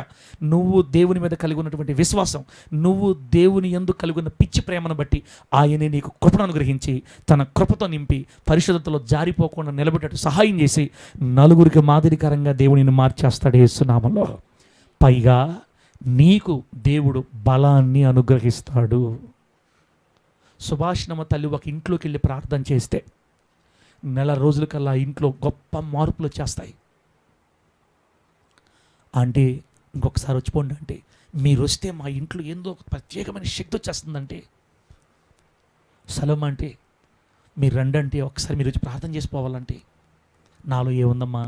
నువ్వు దేవుని మీద కలిగి ఉన్నటువంటి విశ్వాసం, నువ్వు దేవుని యందు కలిగి ఉన్న పిచ్చి ప్రేమను బట్టి ఆయనే నీకు కృపను అనుగ్రహించి తన కృపతో నింపి పరిశుద్ధతలో జారిపోకుండా నిలబెట్టేట్టు సహాయం చేసి నలుగురికి మాదిరికరంగా దేవునిని మార్చేస్తాడు యేసునామములో. పైగా నీకు దేవుడు బలాన్ని అనుగ్రహిస్తాడు. సుభాషిణమ్మ తల్లి ఒక ఇంట్లోకి వెళ్ళి ప్రార్థన చేస్తే నెల రోజులకల్లా ఇంట్లో గొప్ప మార్పులు వచ్చేస్తాయి. అంటే ఇంకొకసారి వచ్చిపోండి అంటే, మీరు వస్తే మా ఇంట్లో ఏందో ఒక ప్రత్యేకమైన శక్తి వచ్చేస్తుందంటే, సలోమ అంటే మీరు రండి అంటే, ఒకసారి మీరు వచ్చి ప్రార్థన చేసుకోవాలంటే, నాలో ఏముందమ్మా,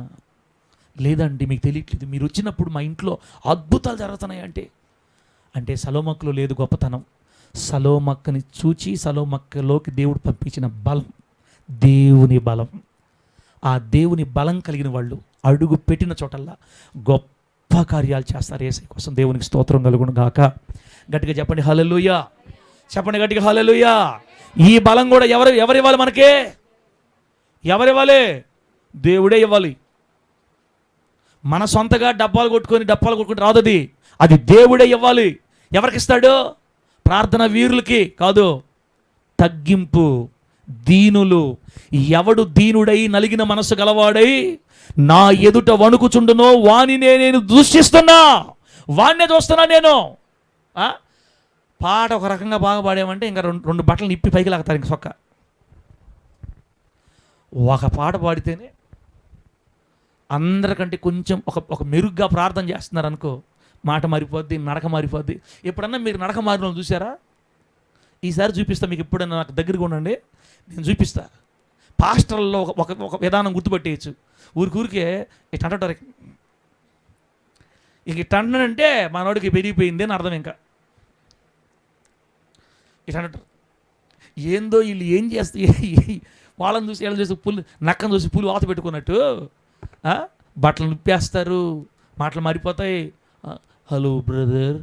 లేదండి మీకు తెలియట్లేదు, మీరు వచ్చినప్పుడు మా ఇంట్లో అద్భుతాలు జరుగుతున్నాయి అంటే సలోమక్కలో లేదు గొప్పతనం. సలోమక్కని చూచి సలోమక్కలోకి దేవుడు పంపించిన బలం, దేవుని బలం. ఆ దేవుని బలం కలిగిన వాళ్ళు అడుగు పెట్టిన చోటల్లా గొప్ప కార్యాలు చేస్తారు యేసయ్య కోసం. దేవునికి స్తోత్రం కలుగును గాక. గట్టిగా చెప్పండి హల్లెలూయా. చెప్పండి గట్టిగా హల్లెలూయా. ఈ బలం కూడా ఎవరు ఇవ్వాలి మనకే? ఎవరివ్వాలి? దేవుడే ఇవ్వాలి. మన సొంతగా డబ్బాలు కొట్టుకొని రాదు, అది దేవుడే ఇవ్వాలి. ఎవరికి ఇస్తాడు? ప్రార్థన వీరులకి కాదు. తగ్గింపు, దీనులు. ఎవడు దీనుడై నలిగిన మనసు గలవాడై నా ఎదుట వణుకుచుండునో వానినే నేను దూషిస్తున్నా, వాన్నే చూస్తున్నా నేను. పాట ఒక రకంగా బాగా పాడామంటే ఇంకా రెండు బట్టలు నిప్పి పైకి లాగుతారు ఇంక సొక్క. ఒక పాట పాడితేనే అందరికంటే కొంచెం ఒక మెరుగ్గా ప్రార్థన చేస్తున్నారు అనుకో, మాట మారిపోద్ది, నడక మారిపోద్ది. ఎప్పుడన్నా మీరు నడక మారిన చూసారా? ఈసారి చూపిస్తా మీకు. ఎప్పుడన్నా నాకు దగ్గరగా ఉండండి, నేను చూపిస్తా. పాస్టర్లలో ఒక విధానం గుర్తుపట్టేయచ్చు. ఊరికే ఇట్లా అంటారు. ఇట్లా అంటానంటే మనోడికి పెరిగిపోయింది అని అర్థం. ఇంకా ఇట్లా అంటారు. ఏందో వీళ్ళు ఏం చేస్తే వాళ్ళని చూసి వీళ్ళని చూసి నక్కను చూసి పులి వాత పెట్టుకున్నట్టు బట్టలు నిప్పేస్తారు, మాటలు మారిపోతాయి. హలో బ్రదర్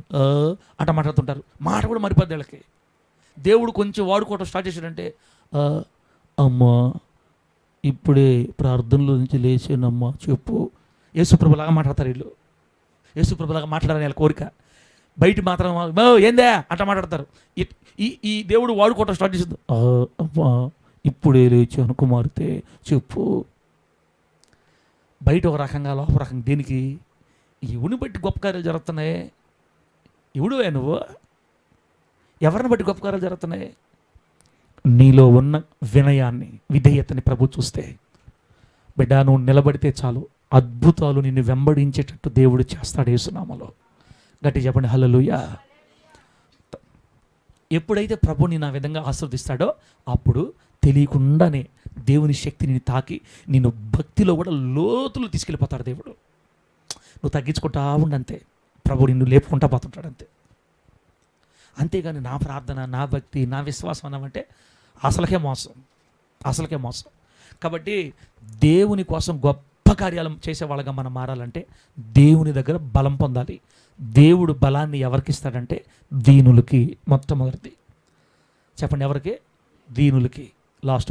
అంట మాట్లాడుతుంటారు. మాట కూడా మారిపోద్ది వీళ్ళకి. దేవుడు కొంచెం వాడుకోవటం స్టార్ట్ చేశాడంటే, అమ్మా ఇప్పుడే ప్రార్థనలో నుంచి లేచానమ్మా చెప్పు. యేసుప్రభులాగా మాట్లాడతారు వీళ్ళు. యేసుప్రభులాగా మాట్లాడాలని వీళ్ళ కోరిక. బయట మాత్రం ఏందే అంట మాట్లాడతారు. ఈ దేవుడు వాడుకోవటం స్టార్ట్ చేసింది. అమ్మా ఇప్పుడే లేచాను కుమార్తె చెప్పు. బయట ఒక రకంగా లోపల రకంగా. దేనికి? ఎవరిని బట్టి గొప్ప కార్యాలు జరుగుతున్నాయి? ఎవడువే నువ్వు? ఎవరిని బట్టి గొప్ప కార్యాలు జరుగుతున్నాయి? నీలో ఉన్న వినయాన్ని, విధేయతని ప్రభు చూస్తే, బిడ్డ నువ్వు నిలబడితే చాలు, అద్భుతాలు నిన్ను వెంబడించేటట్టు దేవుడు చేస్తాడు యేసునామములో. గట్టి చెప్పండి హల్లెలూయా. ఎప్పుడైతే ప్రభుని నా విధంగా ఆశీర్వదిస్తాడో అప్పుడు తెలియకుండానే దేవుని శక్తిని తాకి నిన్ను భక్తిలో కూడా లోతులు తీసుకెళ్ళిపోతాడు దేవుడు. నువ్వు తగ్గించుకుంటా ఉండంతే, ప్రభు నిన్ను లేపుకుంటా పోతుంటాడు అంతే. అంతేగాని నా ప్రార్థన, నా భక్తి, నా విశ్వాసం అన్నామంటే అసలుకే మోసం. కాబట్టి దేవుని కోసం గొప్ప కార్యాలు చేసేవాళ్ళగా మనం మారాలంటే దేవుని దగ్గర బలం పొందాలి. దేవుడు బలాన్ని ఎవరికి ఇస్తాడంటే దీనులకి. మొట్టమొదటిది చెప్పండి, ఎవరికి? దీనులకి. లాస్ట్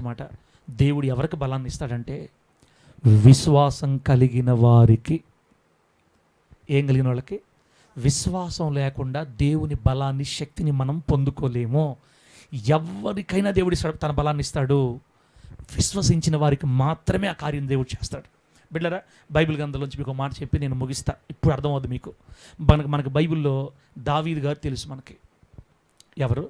మాట దేవుడు ఎవరికి బలాన్ని ఇస్తాడంటే విశ్వాసం కలిగిన వారికి. ఏం కలిగిన వాళ్ళకి? విశ్వాసం లేకుండా దేవుని బలాన్ని, శక్తిని మనం పొందుకోలేము. ఎవరికైనా దేవుడు ఇస్తాడు, తన బలాన్ని ఇస్తాడు. విశ్వసించిన వారికి మాత్రమే ఆ కార్యం దేవుడు చేస్తాడు. బిడ్డరా, బైబిల్ గ్రంథంలోంచి మీకు ఒక మాట చెప్పి నేను ముగిస్తా. ఇప్పుడు అర్థమవుతుంది మీకు. మనకు బైబిల్లో దావీదు గారు తెలుసు మనకి. ఎవరు?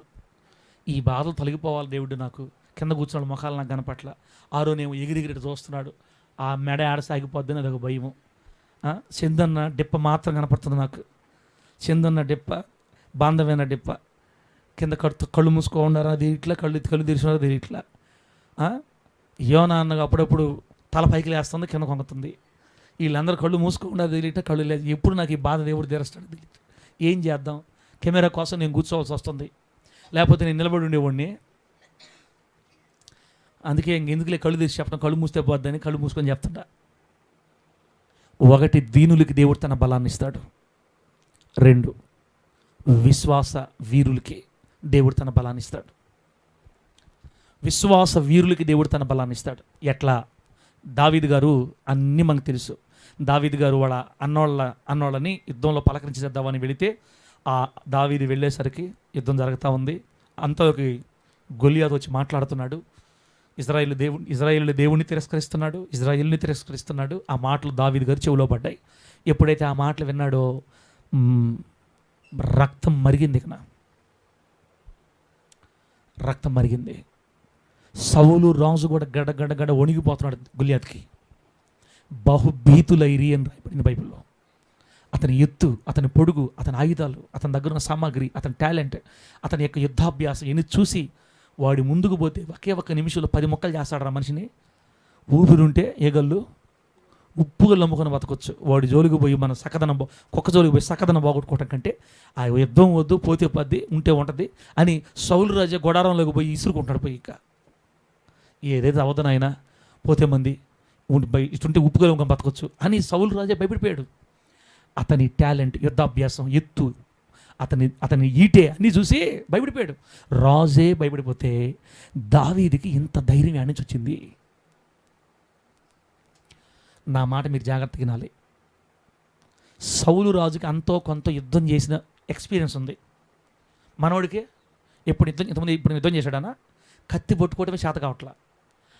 ఈ బాధలు తొలగిపోవాలి దేవుడు, నాకు కింద కూర్చున్నాడు, ముఖాలు నాకు కనపట్ల. ఆరోనేమో ఎగిరిగిరి చూస్తున్నాడు, ఆ మెడ ఆడ సాగిపోద్దని అదొక భయము. చందన్న డిప్ప మాత్రం కనపడుతుంది నాకు. చందన్న డిప్ప, బాంధవ్యన డిప్ప, కింద కళ్ళు మూసుకో ఉన్నారు, అది ఇట్లా, కళ్ళు తెరిచినారు, అది ఇట్లా. యోనా అన్నగా అప్పుడప్పుడు తల పైకి లేస్తుంది, కింద కొంగుతుంది. వీళ్ళందరూ కళ్ళు మూసుకోకుండా తెలియట, కళ్ళు లేదు. ఎప్పుడు నాకు ఈ బాధ దేవుడు తీరుస్తాడు తెలియట. ఏం చేద్దాం? కెమెరా కోసం నేను కూర్చోవాల్సి వస్తుంది, లేకపోతే నేను నిలబడి ఉండేవాడిని. అందుకే ఎందుకులే కళ్ళు తెరిచి చెప్పడం, కళ్ళు మూస్తే పోద్దని కళ్ళు మూసుకొని చెప్తుంటా. ఒకటి, దీనులకి దేవుడు తన బలాన్ని ఇస్తాడు. 2, విశ్వాస వీరులకి దేవుడు తన బలాన్ని ఇస్తాడు. విశ్వాస వీరులకి దేవుడు తన బలాన్ని ఇస్తాడు. ఎట్లా? దావీదు గారు అన్నీ మనకు తెలుసు. దావీదు గారు వాళ్ళ అన్నోళ్ళని యుద్ధంలో పలకరించేద్దామని వెళితే, ఆ దావీదు వెళ్ళేసరికి యుద్ధం జరుగుతూ ఉంది. అంతలోకి గొలియాతు వచ్చి మాట్లాడుతున్నాడు. ఇజ్రాయేలు దేవుణ్ణి తిరస్కరిస్తున్నాడు. ఆ మాటలు దావీదు గారు చెవిలో పడ్డాయి. ఎప్పుడైతే ఆ మాటలు విన్నాడో రక్తం మరిగింది. సౌలు రాజు కూడా గడ వణిగిపోతున్నాడు గొలియాతుకి. బహుభీతులైరి అని రాయబడింది బైబిల్లో. అతని ఎత్తు, అతని పొడుగు, అతని ఆయుధాలు, అతని దగ్గర ఉన్న సామాగ్రి, అతని టాలెంట్, అతని యొక్క యుద్ధాభ్యాసం ఇవన్నీ చూసి వాడి ముందుకు పోతే ఒక్క నిమిషంలో 10 ముక్కలు చేస్తాడు ఆ మనిషిని. ఊపిరుంటే ఏగళ్ళు ఉప్పుగళ్ళు అమ్ముకొని బతకొచ్చు. వాడి జోలికి పోయి మన కుక్క జోలికి పోయి సకదనం బాగొట్టుకోవటం కంటే ఆ యుద్ధం వద్దు, పోతే పద్ది, ఉంటే ఉంటుంది అని సౌలు రాజా గొడారంలోకి పోయి ఇసురుకుంటాడు. పోయి ఇక ఏదైతే అవదన అయినా పోతే మంది ఇటుంటే ఉప్పుగలు అమ్ముకొని బతకొచ్చు అని సౌలు రాజా భయపడిపోయాడు. అతని టాలెంట్, యుద్ధాభ్యాసం, ఎత్తు, అతని ఈటే అన్నీ చూసి భయపడిపోయాడు. రాజే భయపడిపోతే దావీదుకి ఇంత ధైర్యం యాడ్ నుంచి వచ్చింది? నా మాట మీరు జాగ్రత్తగా వినాలి. సౌలు రాజుకి అంతో కొంత యుద్ధం చేసిన ఎక్స్పీరియన్స్ ఉంది. మనోడికి ఇప్పుడు యుద్ధం చేశాడనా? కత్తి పట్టుకోవటమే చేత కావట్లా.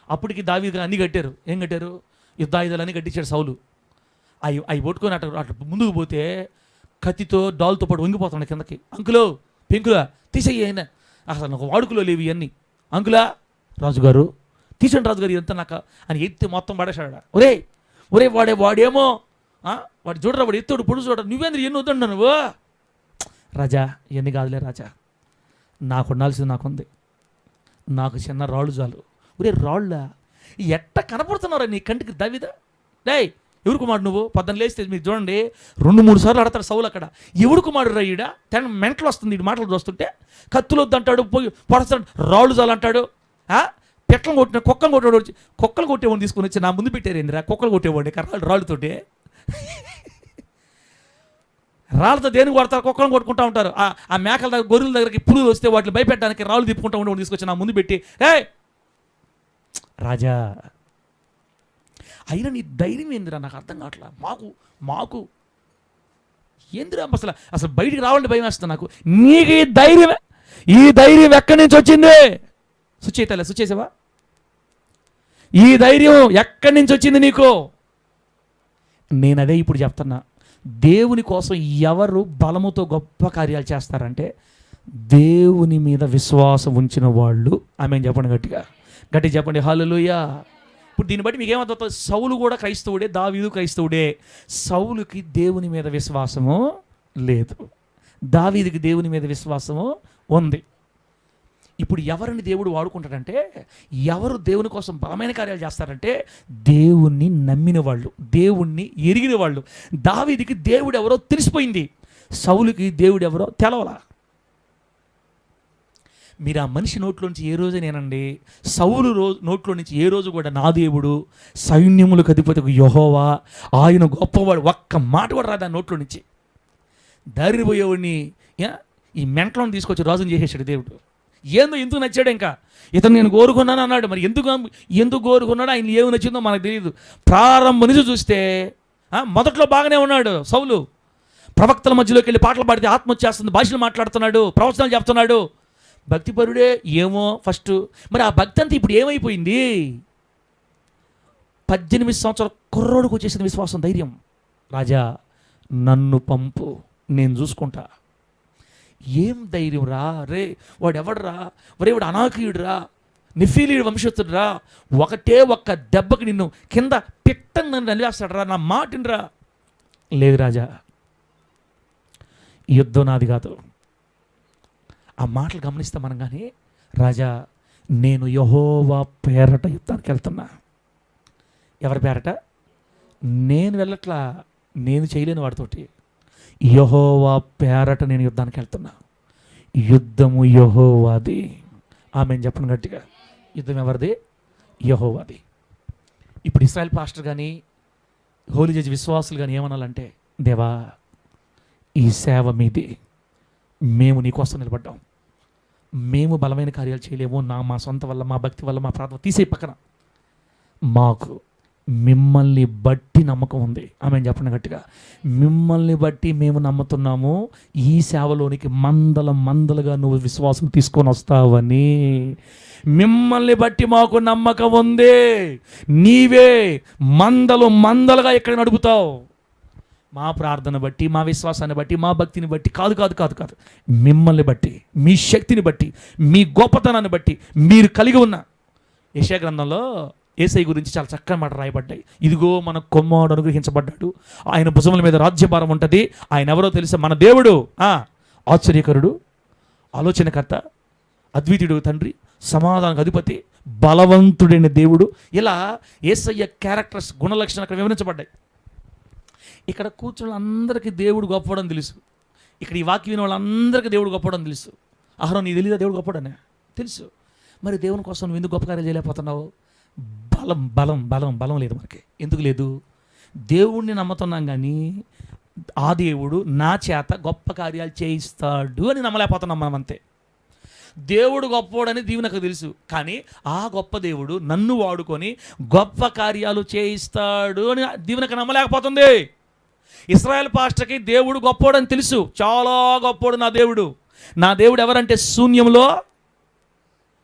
అప్పటికి దావీదు అన్నీ కట్టారు. ఏం కట్టారు? యుద్ధాయుధాలు అన్నీ కట్టించాడు సౌలు. అవి పట్టుకొని అట్లా ముందుకు పోతే కత్తితో డాల్తో పాటు వంగిపోతున్నాడు కిందకి. అంకులో పెంకులా తీసేయి అయినా, అసలు నాకు వాడుకలో లేవు ఇవన్నీ. అంకులా రాజుగారు తీసండి రాజుగారు ఇదంతా నాకు అని ఎత్తి మొత్తం పడేశాడు. ఒరే వాడేమో వాడు చూడరా, వాడు ఎత్తుడు పొడుగు చూడ, నువ్వేంద్ర ఎన్ని వద్దండి నువ్వు. రాజా ఇవన్నీ కాదులే రాజా, నాకు ఉండాల్సింది నాకుంది. నాకు చిన్న రాళ్ళు చాలు. రాళ్ళ ఎట్ట కనపడుతున్నారా నీ కంటికి దావీదా? ఎవరు కుమారుడు నువ్వు? పొద్దున్న లేస్తే మీరు చూడండి 2-3 సార్లు ఆడతాడు సౌలు అక్కడ. ఎవడు కుమారుడు రా? ఈడ మెంటలు వస్తుంది ఈ మాటలు చూస్తుంటే. కత్తులు వద్దంటాడు, పోయి పొడస్తాడు, రాళ్ళు చాలు అంటాడు. పెట్టలను కొట్టిన కుక్కలు కొట్టేవాడిని తీసుకొని వచ్చి నా ముందు పెట్టారు. ఏందిరా కుక్కలు కొట్టేవాడిని రాళ్ళతోటి? రాళ్ళతో దేనికి కొడతారు? కుక్కలను కొట్టుకుంటూ ఉంటారు. ఆ మేకల దగ్గర, గొర్రెల దగ్గరికి పురుగులు వస్తే వాటిని భయపెట్టడానికి రాళ్ళు తిప్పుకుంటూ ఉండేవాడిని తీసుకొచ్చి నా ముందు పెట్టి, రాజా అయినా నీ ధైర్యం ఏందిరా? నాకు అర్థం కావట్లా. మాకు ఏందిరా అసలు బయటికి రావాలంటే భయం వేస్తుంది నాకు. నీకు ఈ ధైర్యం ఎక్కడి నుంచి వచ్చింది? స్విచ్ చేసావా? ఈ ధైర్యం ఎక్కడి నుంచి వచ్చింది నీకు? నేను అదే ఇప్పుడు చెప్తున్నా. దేవుని కోసం ఎవరు బలముతో గొప్ప కార్యాలు చేస్తారంటే దేవుని మీద విశ్వాసం ఉంచిన వాళ్ళు. ఆమె చెప్పండి, గట్టిగా గట్టిగా చెప్పండి హల్లెలూయా. ఇప్పుడు దీన్ని బట్టి మీకు ఏమవుతుంది? సౌలు కూడా క్రైస్తవుడే, దావీదు క్రైస్తవుడే. సౌలుకి దేవుని మీద విశ్వాసము లేదు, దావీదుకి దేవుని మీద విశ్వాసము ఉంది. ఇప్పుడు ఎవరిని దేవుడు వాడుకుంటాడంటే, ఎవరు దేవుని కోసం బలమైన కార్యాలు చేస్తారంటే దేవుణ్ణి నమ్మిన వాళ్ళు, దేవుణ్ణి ఎరిగిన వాళ్ళు. దావీదుకి దేవుడు ఎవరో తెలిసిపోయింది, సౌలుకి దేవుడు ఎవరో తెలవలా. మీరు ఆ మనిషి నోట్లోంచి ఏ రోజు నేనండి, సౌలు నోట్లో నుంచి ఏ రోజు కూడా నా దేవుడు సైన్యములకు అధిపతి యెహోవా, ఆయన గొప్పవాడు, ఒక్క మాట కూడా రాదు ఆ నోట్లో నుంచి. దారిని పోయేవాడిని ఈ మెంటలను తీసుకొచ్చి రాజుని చేసేసాడు దేవుడు. ఏందో ఎందుకు నచ్చాడు, ఇంకా ఇతను నేను కోరుకున్నాను అన్నాడు. మరి ఎందుకు కోరుకున్నాడు, ఆయన ఏమి నచ్చిందో మనకు తెలియదు. ప్రారంభం నుంచి చూస్తే మొదట్లో బాగానే ఉన్నాడు సౌలు. ప్రవక్తల మధ్యలోకి వెళ్ళి పాటలు పాడితే ఆత్మ వచ్చేస్తుంది, భాషలు మాట్లాడుతున్నాడు, ప్రవచనాలు చెప్తున్నాడు, భక్తిపరుడే ఏమో ఫస్ట్. మరి ఆ భక్తి అంతా ఇప్పుడు ఏమైపోయింది? 18 సంవత్సరాల కుర్రోడికి వచ్చేసిన విశ్వాసం, ధైర్యం. రాజా నన్ను పంపు, నేను చూసుకుంటా. ఏం ధైర్యం రా రే, వాడు ఎవడరా, వరే వాడు అనాకీయుడురా, నిఫీలీయుడు వంశస్థుడురా, ఒకటే ఒక్క దెబ్బకి నిన్ను కింద పిట్టని నన్ను నిలివేస్తాడరా, నా మాటినరా. లేదు రాజా, యుద్ధం నాది కాదు. ఆ మాటలు గమనిస్తే మనం కానీ, రాజా నేను యెహోవా పేరట యుద్ధానికి వెళ్తున్నా. ఎవరి పేరట? నేను వెళ్ళట్లా, నేను చేయలేని వాడితోటి. యెహోవా పేరట నేను యుద్ధానికి వెళ్తున్నా. యుద్ధము యెహోవాది. ఆమెను చెప్పండి గట్టిగా. యుద్ధం ఎవరిది? యెహోవాది. ఇప్పుడు ఇశ్రాయేల్ పాస్టర్ కానీ హోలీ జడ్జి విశ్వాసులు కానీ ఏమనాలంటే, దేవా ఈ సేవ మీది, మేము నీకోసం నిలబడ్డాం, మేము బలమైన కార్యాలు చేయలేము, మా సొంత వల్ల, మా భక్తి వల్ల, మా ప్రార్థన తీసే పక్కన, మాకు మిమ్మల్ని బట్టి నమ్మకం ఉంది. ఆమె చెప్పండి గట్టిగా. మిమ్మల్ని బట్టి మేము నమ్ముతున్నాము, ఈ సేవలోనికి మందలుగా నువ్వు విశ్వాసం తీసుకొని వస్తావని మిమ్మల్ని బట్టి మాకు నమ్మకం ఉంది. నీవే మందలుగా ఇక్కడ నడుపుతావు. మా ప్రార్థన బట్టి, మా విశ్వాసాన్ని బట్టి, మా భక్తిని బట్టి కాదు, మిమ్మల్ని బట్టి, మీ శక్తిని బట్టి, మీ గొప్పతనాన్ని బట్టి, మీరు కలిగి ఉన్న. యెషయా గ్రంథంలో యేసయ్య గురించి చాలా చక్కని మాట రాయబడ్డాయి. ఇదిగో మన కుమారుడు అనుగ్రహించబడ్డాడు, ఆయన భుజముల మీద రాజ్యభారం ఉంటుంది. ఆయన ఎవరో తెలుసా? మన దేవుడు, ఆశ్చర్యకరుడు, ఆలోచనకర్త, అద్వితీయుడు తండ్రి, సమాధానానికి అధిపతి, బలవంతుడైన దేవుడు. ఇలా యేసయ్య క్యారెక్టర్స్, గుణలక్షణాలు అక్కడ వివరించబడ్డాయి. ఇక్కడ కూర్చున్న అందరికీ దేవుడు గొప్పవాడని తెలుసు. ఇక్కడ ఈ వాక్యం వినే వాళ్ళందరికీ దేవుడు గొప్పవాడని తెలుసు. ఆహ్రా నీకు తెలియదా దేవుడు గొప్పవాడని? తెలుసు. మరి దేవుని కోసం నువ్వు ఎందుకు గొప్ప కార్యాలు చేయలేకపోతున్నావు? బలం లేదు మనకి. ఎందుకు లేదు? దేవుణ్ణి నమ్ముతున్నాం కానీ ఆ దేవుడు నా చేత గొప్ప కార్యాలు చేయిస్తాడు అని నమ్మలేకపోతున్నాం మనం, అంతే. దేవుడు గొప్పవాడని దీవెనకు తెలుసు, కానీ ఆ గొప్ప దేవుడు నన్ను వాడుకొని గొప్ప కార్యాలు చేయిస్తాడు అని దీవెనకు నమ్మలేకపోతుంది. ఇశ్రాయేల్ పాస్టర్కి దేవుడు గొప్పవాడని తెలుసు, చాలా గొప్పవాడు నా దేవుడు. నా దేవుడు ఎవరంటే శూన్యంలో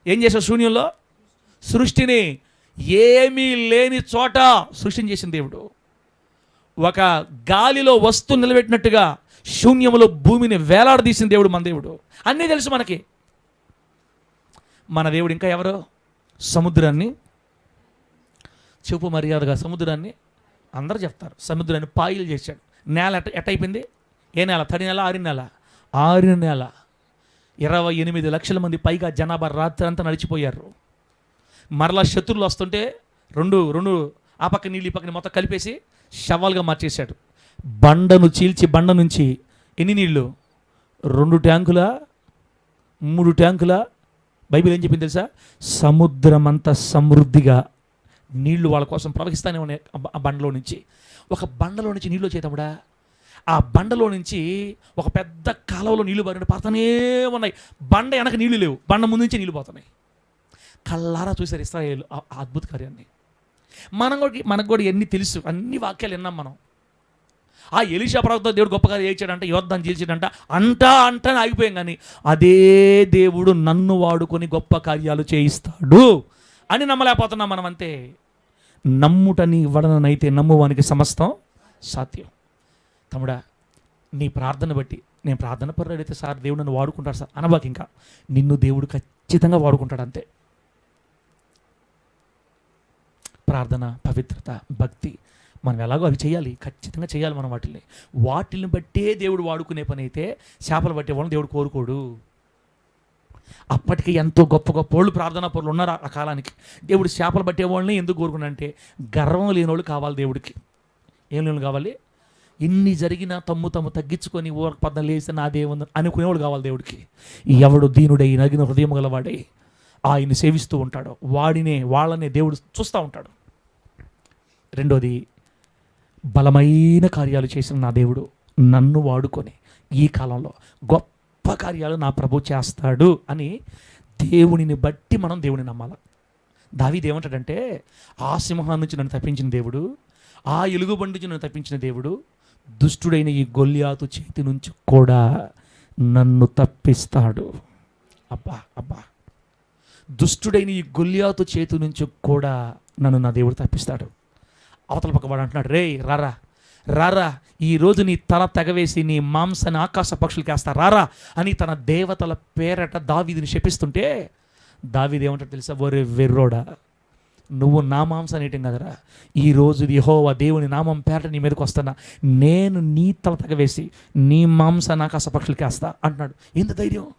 ఏం చేశాడు? శూన్యంలో సృష్టిని, ఏమీ లేని చోట సృష్టిని చేసిన దేవుడు. ఒక గాలిలో వస్తువు నిలబెట్టినట్టుగా శూన్యంలో భూమిని వేలాడదీసిన దేవుడు మన దేవుడు. అన్నీ తెలుసు మనకి. మన దేవుడు ఇంకా ఎవరు? సముద్రాన్ని, చెప్పు మర్యాదగా, సముద్రాన్ని అందరూ చెప్తారు, సముద్రాన్ని పాయలు చేశాడు. నేల ఎట్టయిపోయింది? ఏ నేల? తడి నేల, ఆరిన నేల. 28 లక్షల మంది పైగా జనాభా రాత్రి అంతా నడిచిపోయారు. మరలా శత్రువులు వస్తుంటే రెండు ఆ పక్క నీళ్ళు ఈ పక్కన మొత్తం కలిపేసి శవాలుగా మార్చేశాడు. బండను చీల్చి, బండ నుంచి ఎన్ని నీళ్ళు? 2 ట్యాంకుల, 3 ట్యాంకుల. బైబిల్ ఏం చెప్పింది తెలుసా? సముద్రం అంతా సమృద్ధిగా నీళ్లు వాళ్ళ కోసం ప్రవహిస్తానే ఉన్నాయి ఆ బండలో నుంచి. ఒక బండలో నుంచి నీళ్ళు వచ్చేటప్పుడా ఆ బండలో నుంచి ఒక పెద్ద కాలువలో నీళ్లు పారుతూనే ఉన్నాయి. బండ వెనక నీళ్లు లేవు, బండ ముందు నుంచి నీళ్ళు పోతున్నాయి. కల్లారా చూశారు ఇశ్రాయేలు ఆ అద్భుత కార్యాన్ని. మనకు కూడా ఎన్ని తెలుసు, అన్ని వాక్యాలు విన్నాం మనం. ఆ ఎలీషా ప్రవక్త దేవుడు గొప్ప కార్యం చేయించాడంట, యోర్దాను చీల్చాడంట, అంటా ఆగిపోయాం. కానీ అదే దేవుడు నన్ను వాడుకొని గొప్ప కార్యాలు చేయిస్తాడు అని నమ్మలేకపోతున్నాం మనం అంతే. నమ్ముటని వలననైతే నమ్మువానికి సమస్తం సాధ్యం. తమ్ముడా, నీ ప్రార్థన బట్టి నేను ప్రార్థన పరుడైతే సార్ దేవుడు నన్ను వాడుకుంటాడు సార్ అనబాకి, ఇంకా నిన్ను దేవుడు ఖచ్చితంగా వాడుకుంటాడు అంతే. ప్రార్థన, పవిత్రత, భక్తి మనం ఎలాగో అవి చేయాలి, ఖచ్చితంగా చేయాలి మనం వాటిని బట్టే దేవుడు వాడుకునే పని అయితే చేపలు పట్టే వాళ్ళని దేవుడు కోరుకోడు. అప్పటికి ఎంతో గొప్ప గొప్ప వాళ్ళు ప్రార్థనా పరులు ఉన్నారు ఆ కాలానికి. దేవుడు చేపలు పట్టే వాళ్ళని ఎందుకు కోరుకున్నాడంటే గర్వం లేని వాళ్ళు కావాలి దేవుడికి. ఏం లేని కావాలి? ఎన్ని జరిగినా తమ్ము తగ్గించుకొని ఊరకు పద్దం లేస్తే నాదేముంది అనుకునేవాడు కావాలి దేవుడికి. ఎవడు దీనుడై నగిన హృదయం గలవాడై ఆయన్ని సేవిస్తూ ఉంటాడో వాళ్ళనే దేవుడు చూస్తూ ఉంటాడు. రెండోది, బలమైన కార్యాలు చేసిన నా దేవుడు నన్ను వాడుకొని ఈ కాలంలో గొప్ప కార్యాలు నా ప్రభు చేస్తాడు అని దేవునిని బట్టి మనం దేవుని నమ్మాలి. దావీదు ఏమంటాడంటే, ఆ సింహాన్ని నుంచి నన్ను తప్పించిన దేవుడు, ఆ ఎలుగుబండి నుంచి నన్ను తప్పించిన దేవుడు దుష్టుడైన ఈ గొల్యాతు చేతి నుంచి కూడా నన్ను తప్పిస్తాడు. అబ్బా అబ్బా, దుష్టుడైన ఈ గొల్యాతు చేతి నుంచి కూడా నన్ను నా దేవుడు తప్పిస్తాడు. అవతల పక్కవాడు అంటున్నాడు, రే రారా రారా, ఈరోజు నీ తల తెగవేసి నీ మాంసాన్ని ఆకాశ పక్షులకి వేస్తా రారా అని తన దేవతల పేరట దావీదుని శపిస్తుంటే దావీదు ఏమంటాడు తెలుసా? ఒరే వెర్రోడా, నువ్వు నా మాంసాన్ని ఏయటం కదరా, ఈరోజు యెహోవా దేవుని నామం పేరట నీ మీదకి వస్తున్నా, నేను నీ తల తెగవేసి నీ మాంసాన్ని ఆకాశ పక్షులకి వేస్తా అంటున్నాడు. ఎంత ధైర్యం!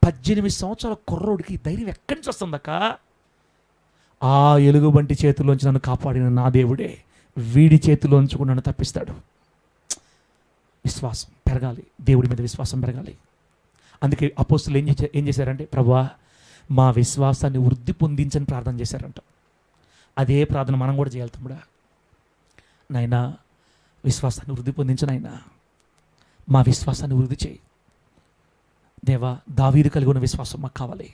18 సంవత్సరాల కుర్రోడికి ధైర్యం ఎక్కడి నుంచి వస్తుందక్క? ఆ ఎలుగుబంటి చేతిలోంచి నన్ను కాపాడిన నా దేవుడే వీడి చేతిలోంచి కూడా నన్ను తప్పిస్తాడు. విశ్వాసం పెరగాలి, దేవుడి మీద విశ్వాసం పెరగాలి. అందుకే అపోస్తులు ఏం చేశారంటే, ప్రభువా మా విశ్వాసాన్ని వృద్ధి పొందించని ప్రార్థన చేశారంట. అదే ప్రార్థన మనం కూడా చేయాలి తమ్ముడా. నాయనా విశ్వాసాన్ని వృద్ధి పొందించు, నాయనా మా విశ్వాసాన్ని వృద్ధి చేయి. దేవా, దావీదు కలిగి ఉన్న విశ్వాసం మాకు కావాలి,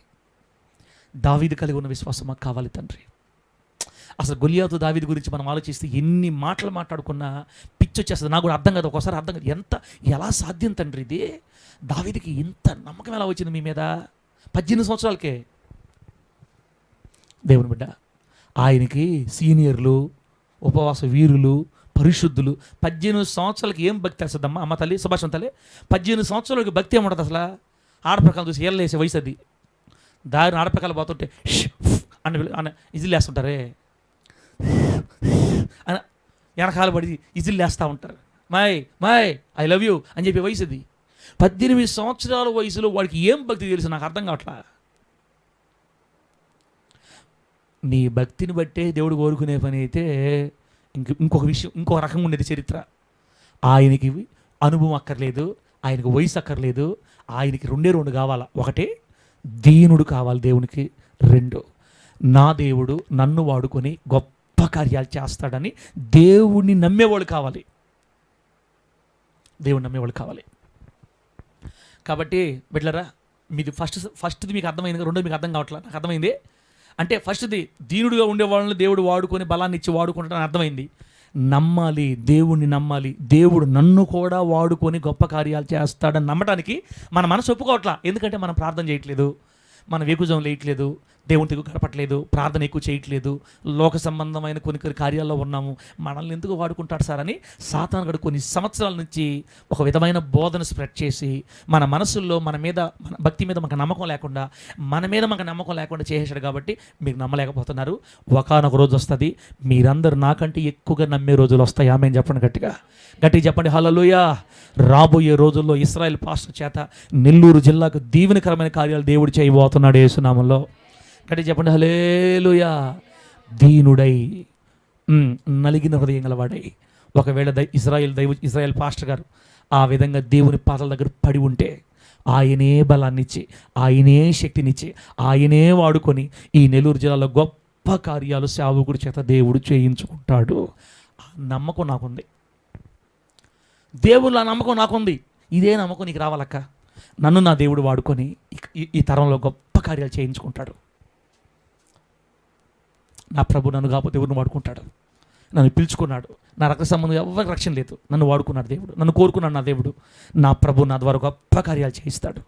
దావీదు కలిగి ఉన్న విశ్వాసం మాకు కావాలి తండ్రి. అసలు గొల్యాతు దావీదు గురించి మనం ఆలోచిస్తే ఎన్ని మాటలు మాట్లాడుకున్నా పిచ్చి వచ్చేస్తుంది. నాకు కూడా అర్థం కాదు, ఒకసారి అర్థం కాదు. ఎలా సాధ్యం తండ్రి ఇది? దావీదుకి ఇంత నమ్మకం ఎలా వచ్చింది మీ మీద? 18 సంవత్సరాలకే. దేవుని బిడ్డ, ఆయనకి సీనియర్లు, ఉపవాస వీరులు, పరిశుద్ధులు 18 సంవత్సరాలకి ఏం భక్తి వస్తుందమ్మా? అమ్మ తల్లి, సుభాషం తల్లి, 18 సంవత్సరాలకి భక్తి ఏముంటుంది అసలు? ఆడప్రకారం చూసి ఏళ్ళేసే వయసు అది. దారిని ఆడప్రకాలు పోతుంటే అని ఇజిల్ వేస్తుంటారే, వెనకాల పడి ఇజిల్ వేస్తూ ఉంటారు. మై ఐ లవ్ యూ అని చెప్పే వయసు అది. 18 సంవత్సరాల వయసులో వాడికి ఏం భక్తి తెలుసు? నాకు అర్థం కావట్లా. నీ భక్తిని బట్టే దేవుడు కోరుకునే పని అయితే ఇంకొక విషయం, ఇంకొక రకంగా ఉండేది చరిత్ర. ఆయనకి అనుభవం అక్కర్లేదు, ఆయనకి వయసు అక్కర్లేదు, ఆయనకి రెండు కావాలా. ఒకటే దీనుడు కావాలి దేవునికి, 2 నా దేవుడు నన్ను వాడుకొని గొప్ప కార్యాలు చేస్తాడని దేవుణ్ణి నమ్మేవాళ్ళు కావాలి, దేవుణ్ణి నమ్మేవాళ్ళు కావాలి. కాబట్టి బిడ్డలారా, మీది ఫస్ట్ది మీకు అర్థమైంది, రెండోది మీకు అర్థం కావట్లేదు. నాకు అర్థమైంది. అంటే ఫస్ట్ది దీనుడుగా ఉండే వాళ్ళని దేవుడు వాడుకొని బలాన్ని ఇచ్చి వాడుకుంటాడని అర్థమైంది. నమ్మాలి, దేవుణ్ణి నమ్మాలి, దేవుడు నన్ను కూడా వాడుకొని గొప్ప కార్యాలు చేస్తాడని నమ్మటానికి మన మనసు ఒప్పుకోవట్లా. ఎందుకంటే మనం ప్రార్థన చేయట్లేదు, మనం వేకుజం లేయట్లేదు, దేవునితో గడపట్లేదు, ప్రార్థన ఎక్కువ చేయట్లేదు, లోక సంబంధమైన కొన్ని కార్యాల్లో ఉన్నాము. మనల్ని ఎందుకు వాడుకుంటాడు సార్ అని సాతాను గడు కొన్ని సంవత్సరాల నుంచి ఒక విధమైన బోధన స్ప్రెడ్ చేసి మన మనసుల్లో మన భక్తి మీద మనకు నమ్మకం లేకుండా, మన మీద మనకు నమ్మకం లేకుండా చేసేసాడు. కాబట్టి మీరు నమ్మలేకపోతున్నారు. ఒకానొక రోజు వస్తుంది, మీరందరూ నాకంటే ఎక్కువగా నమ్మే రోజులు వస్తాయి. ఆమేన్ చెప్పండి, గట్టిగా చెప్పండి హల్లెలూయా. రాబోయే రోజుల్లో ఇశ్రాయేల్ పాస్టర్ చేత నెల్లూరు జిల్లాకు దీవెనకరమైన కార్యాలు దేవుడు చేయబోతున్నాడు యేసునామంలో. గట్టిగా చెప్పండి హల్లెలూయా. దీనుడై నలిగిన హృదయం గలవాడై, ఒకవేళ ఇశ్రాయేల్ పాస్టర్ గారు ఆ విధంగా దేవుని పాదాల దగ్గర పడి ఉంటే ఆయనే బలాన్నిచ్చి, ఆయనే శక్తినిచ్చి, ఆయనే వాడుకొని ఈ నెల్లూరు జిల్లాలో గొప్ప కార్యాలు సేవకుడి చేత దేవుడు చేయించుకుంటాడు. ఆ నమ్మకం నాకుంది, దేవుళ్ళ నమ్మకం నాకుంది. ఇదే నమ్మకం నీకు రావాలక్క. నన్ను నా దేవుడు వాడుకొని ఈ తరంలో గొప్ప కార్యాలు చేయించుకుంటాడు. నా ప్రభు నన్ను కాకపోతే ఎవరిని వాడుకుంటాడు? నన్ను పిలుచుకున్నాడు. నా రక్త సంబంధం ఎవరికి రక్షణ లేదు. నన్ను వాడుకున్నాడు దేవుడు, నన్ను కోరుకున్నాడు నా దేవుడు. నా ప్రభు నా ద్వారా గొప్ప కార్యాలు చేయిస్తాడు.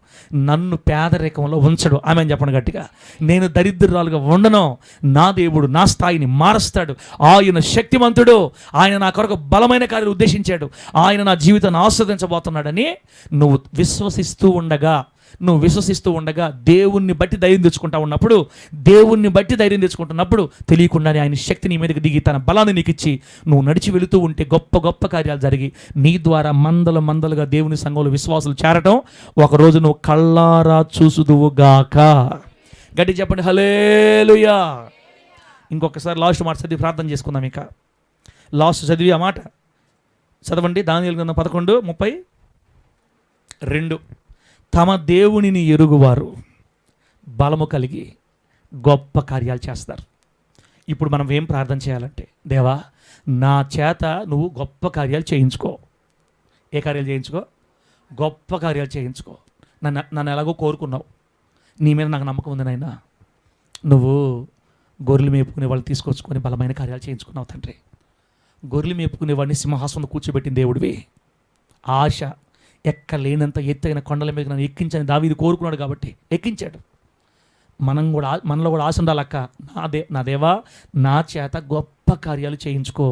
నన్ను పేదరికంలో ఉంచడు. ఆమె చెప్పండి గట్టిగా. నేను దరిద్రురాలుగా ఉండను. నా దేవుడు నా స్థాయిని మారుస్తాడు. ఆయన శక్తిమంతుడు. ఆయన నా కొరకు బలమైన కార్యాలు ఉద్దేశించాడు. ఆయన నా జీవితాన్ని ఆస్వాదించబోతున్నాడని నువ్వు విశ్వసిస్తూ ఉండగా దేవుణ్ణి బట్టి ధైర్యం తెచ్చుకుంటున్నప్పుడు తెలియకుండానే ఆయన శక్తి నీ మీదకి దిగి తన బలాన్ని నీకు ఇచ్చి నువ్వు నడిచి వెళుతూ ఉంటే గొప్ప గొప్ప కార్యాలు జరిగి నీ ద్వారా మందలుగా దేవుని సంఘంలో విశ్వాసులు చేరటం ఒకరోజు నువ్వు కళ్ళారా చూసుదువుగాక. గట్టి చెప్పండి హల్లెలూయా. ఇంకొకసారి లాస్ట్ మాట చదివి ప్రార్థన చేసుకుందాం. ఇక లాస్ట్ చదివి ఆ మాట చదవండి. దానియేలు గ్రంథం 11:32. తమ దేవునిని ఎరుగువారు బలము కలిగి గొప్ప కార్యాలు చేస్తారు. ఇప్పుడు మనం ఏం ప్రార్థన చేయాలంటే, దేవా నా చేత నువ్వు గొప్ప కార్యాలు చేయించుకో. ఏ కార్యాలు చేయించుకో? గొప్ప కార్యాలు చేయించుకో. నన్ను ఎలాగో కోరుకున్నావు. నీ మీద నాకు నమ్మకం ఉంది నాయనా. నువ్వు గొర్రెలు మేపుకునే వాళ్ళు తీసుకొచ్చుకొని బలమైన కార్యాలు చేయించుకున్నావు తండ్రి. గొర్రెలు మేపుకునే వాడిని సింహాసనం కూర్చోబెట్టిన దేవుడివి. ఆశ ఎక్కలేనంత ఎత్తైన కొండల మీద నన్ను ఎక్కించని దావీదు కోరుకున్నాడు కాబట్టి ఎక్కించాడు. మనలో కూడా ఆశ ఉండాలక్క. నా దేవా నా చేత గొప్ప కార్యాలు చేయించుకో,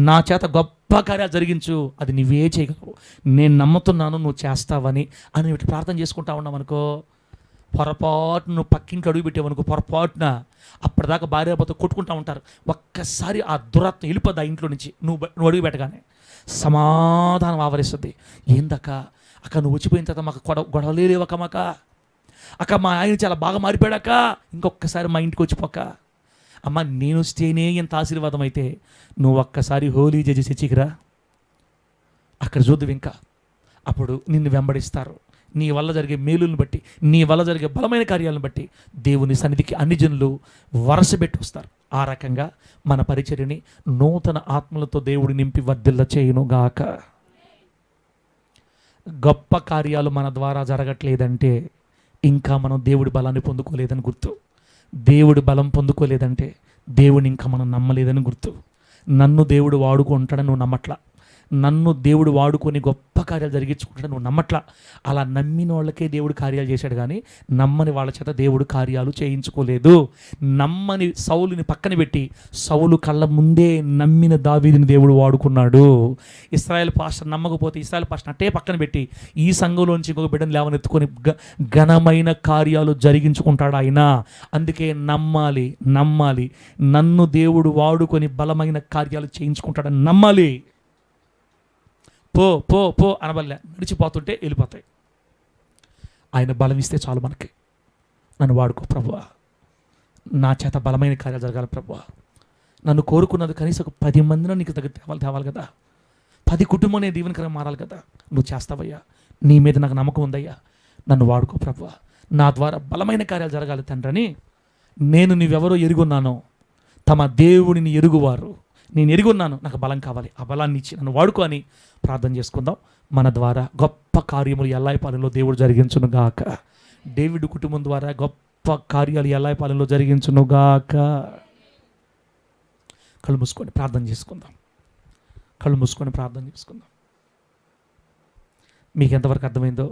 నా చేత గొప్ప కార్యాలు జరిగించు. అది నువ్వే చేయగలవు, నేను నమ్ముతున్నాను నువ్వు చేస్తావని అని ప్రార్థన చేసుకుంటా ఉన్నాం అనుకో. పొరపాటున నువ్వు పక్కింటి అడుగు పెట్టావనుకో, పొరపాటున అప్పటిదాకా భార్యాభర్త కొట్టుకుంటూ ఉంటారు. ఒక్కసారి ఆ దురాత్మ వెళ్ళిపోద్ది ఆ ఇంట్లో నుంచి. నువ్వు అడుగు పెట్టగానే సమాధానం ఆవరిస్తుంది. ఏందక్క అక్క నువ్వు వచ్చిపోయిన తర్వాత మాకు గొడవలే లేవక్క. అక్క మా ఆయన చాలా బాగా మారిపోయాడక్క, ఇంకొకసారి మా ఇంటికి వచ్చిపోక. అమ్మ నేను వస్తేనే ఎంత ఆశీర్వాదం అయితే నువ్వు ఒక్కసారి హోలీ జడ్జి చర్చికిరా, అక్కడ చూద్దు. ఇంకా అప్పుడు నిన్ను వెంబడిస్తారు. నీ వల్ల జరిగే మేలులను బట్టి, నీ వల్ల జరిగే బలమైన కార్యాలను బట్టి దేవుని సన్నిధికి అన్ని జనులు వరసబెట్టి వస్తారు. ఆ రకంగా మన పరిచర్యని నూతన ఆత్మలతో దేవుడు నింపి వర్ధిల్ల చేయునుగాక. గొప్ప కార్యాలు మన ద్వారా జరగట్లేదంటే ఇంకా మనం దేవుడి బలాన్ని పొందుకోలేదని గుర్తు. దేవుడి బలం పొందుకోలేదంటే దేవుని ఇంకా మనం నమ్మలేదని గుర్తు. నన్ను దేవుడు వాడుకుంటాడని నువ్వు నమ్మట్లా, నన్ను దేవుడు వాడుకొని గొప్ప కార్యాలు జరిగించుకుంటాడు నువ్వు నమ్మట్లా. అలా నమ్మిన వాళ్ళకే దేవుడు కార్యాలు చేశాడు, కానీ నమ్మని వాళ్ళ చేత దేవుడు కార్యాలు చేయించుకోలేదు. నమ్మని సౌలుని పక్కన పెట్టి సౌలు కళ్ళ ముందే నమ్మిన దావీదుని దేవుడు వాడుకున్నాడు. ఇశ్రాయేల్ పాస్టర్ నమ్మకపోతే ఇశ్రాయేల్ పాస్టర్ అట్టే పక్కన పెట్టి ఈ సంఘంలోంచి ఇంకొక బిడ్డను లేవనెత్తుకొని ఘనమైన కార్యాలు జరిగించుకుంటాడు ఆయన. అందుకే నమ్మాలి. నన్ను దేవుడు వాడుకొని బలమైన కార్యాలు చేయించుకుంటాడని నమ్మాలి. పో పో పో అనబల్లే, నడిచిపోతుంటే వెళ్ళిపోతాయి. ఆయన బలం ఇస్తే చాలు మనకి. నన్ను వాడుకో ప్రభువా, నా చేత బలమైన కార్యాలు జరగాలి ప్రభువా. నన్ను కోరుకున్నది కనీసం ఒక 10 మందిని నీకు తేవాలి కదా. 10 కుటుంబం నేను దీవెనకరంగా మారాలి కదా. నువ్వు చేస్తావయ్యా, నీ మీద నాకు నమ్మకం ఉందయ్యా. నన్ను వాడుకో ప్రభువా, నా ద్వారా బలమైన కార్యాలు జరగాలి తండ్రని. నేను నువ్వెవరో ఎరుగున్నానో, తమ దేవుడిని ఎరుగువారు. నేను ఎరుగున్నాను, నాకు బలం కావాలి, ఆ బలాన్ని ఇచ్చి నన్ను వాడుకో అని ప్రార్థన చేసుకుందాం. మన ద్వారా గొప్ప కార్యములు ఎల్లాయిపాలెంలో దేవుడు జరిగించునుగాక. డేవిడ్ కుటుంబం ద్వారా గొప్ప కార్యాలు ఎల్లాయిపాలెంలో జరిగించునుగాక. కళ్ళు మూసుకొని ప్రార్థన చేసుకుందాం. మీకు ఎంతవరకు అర్థమైందో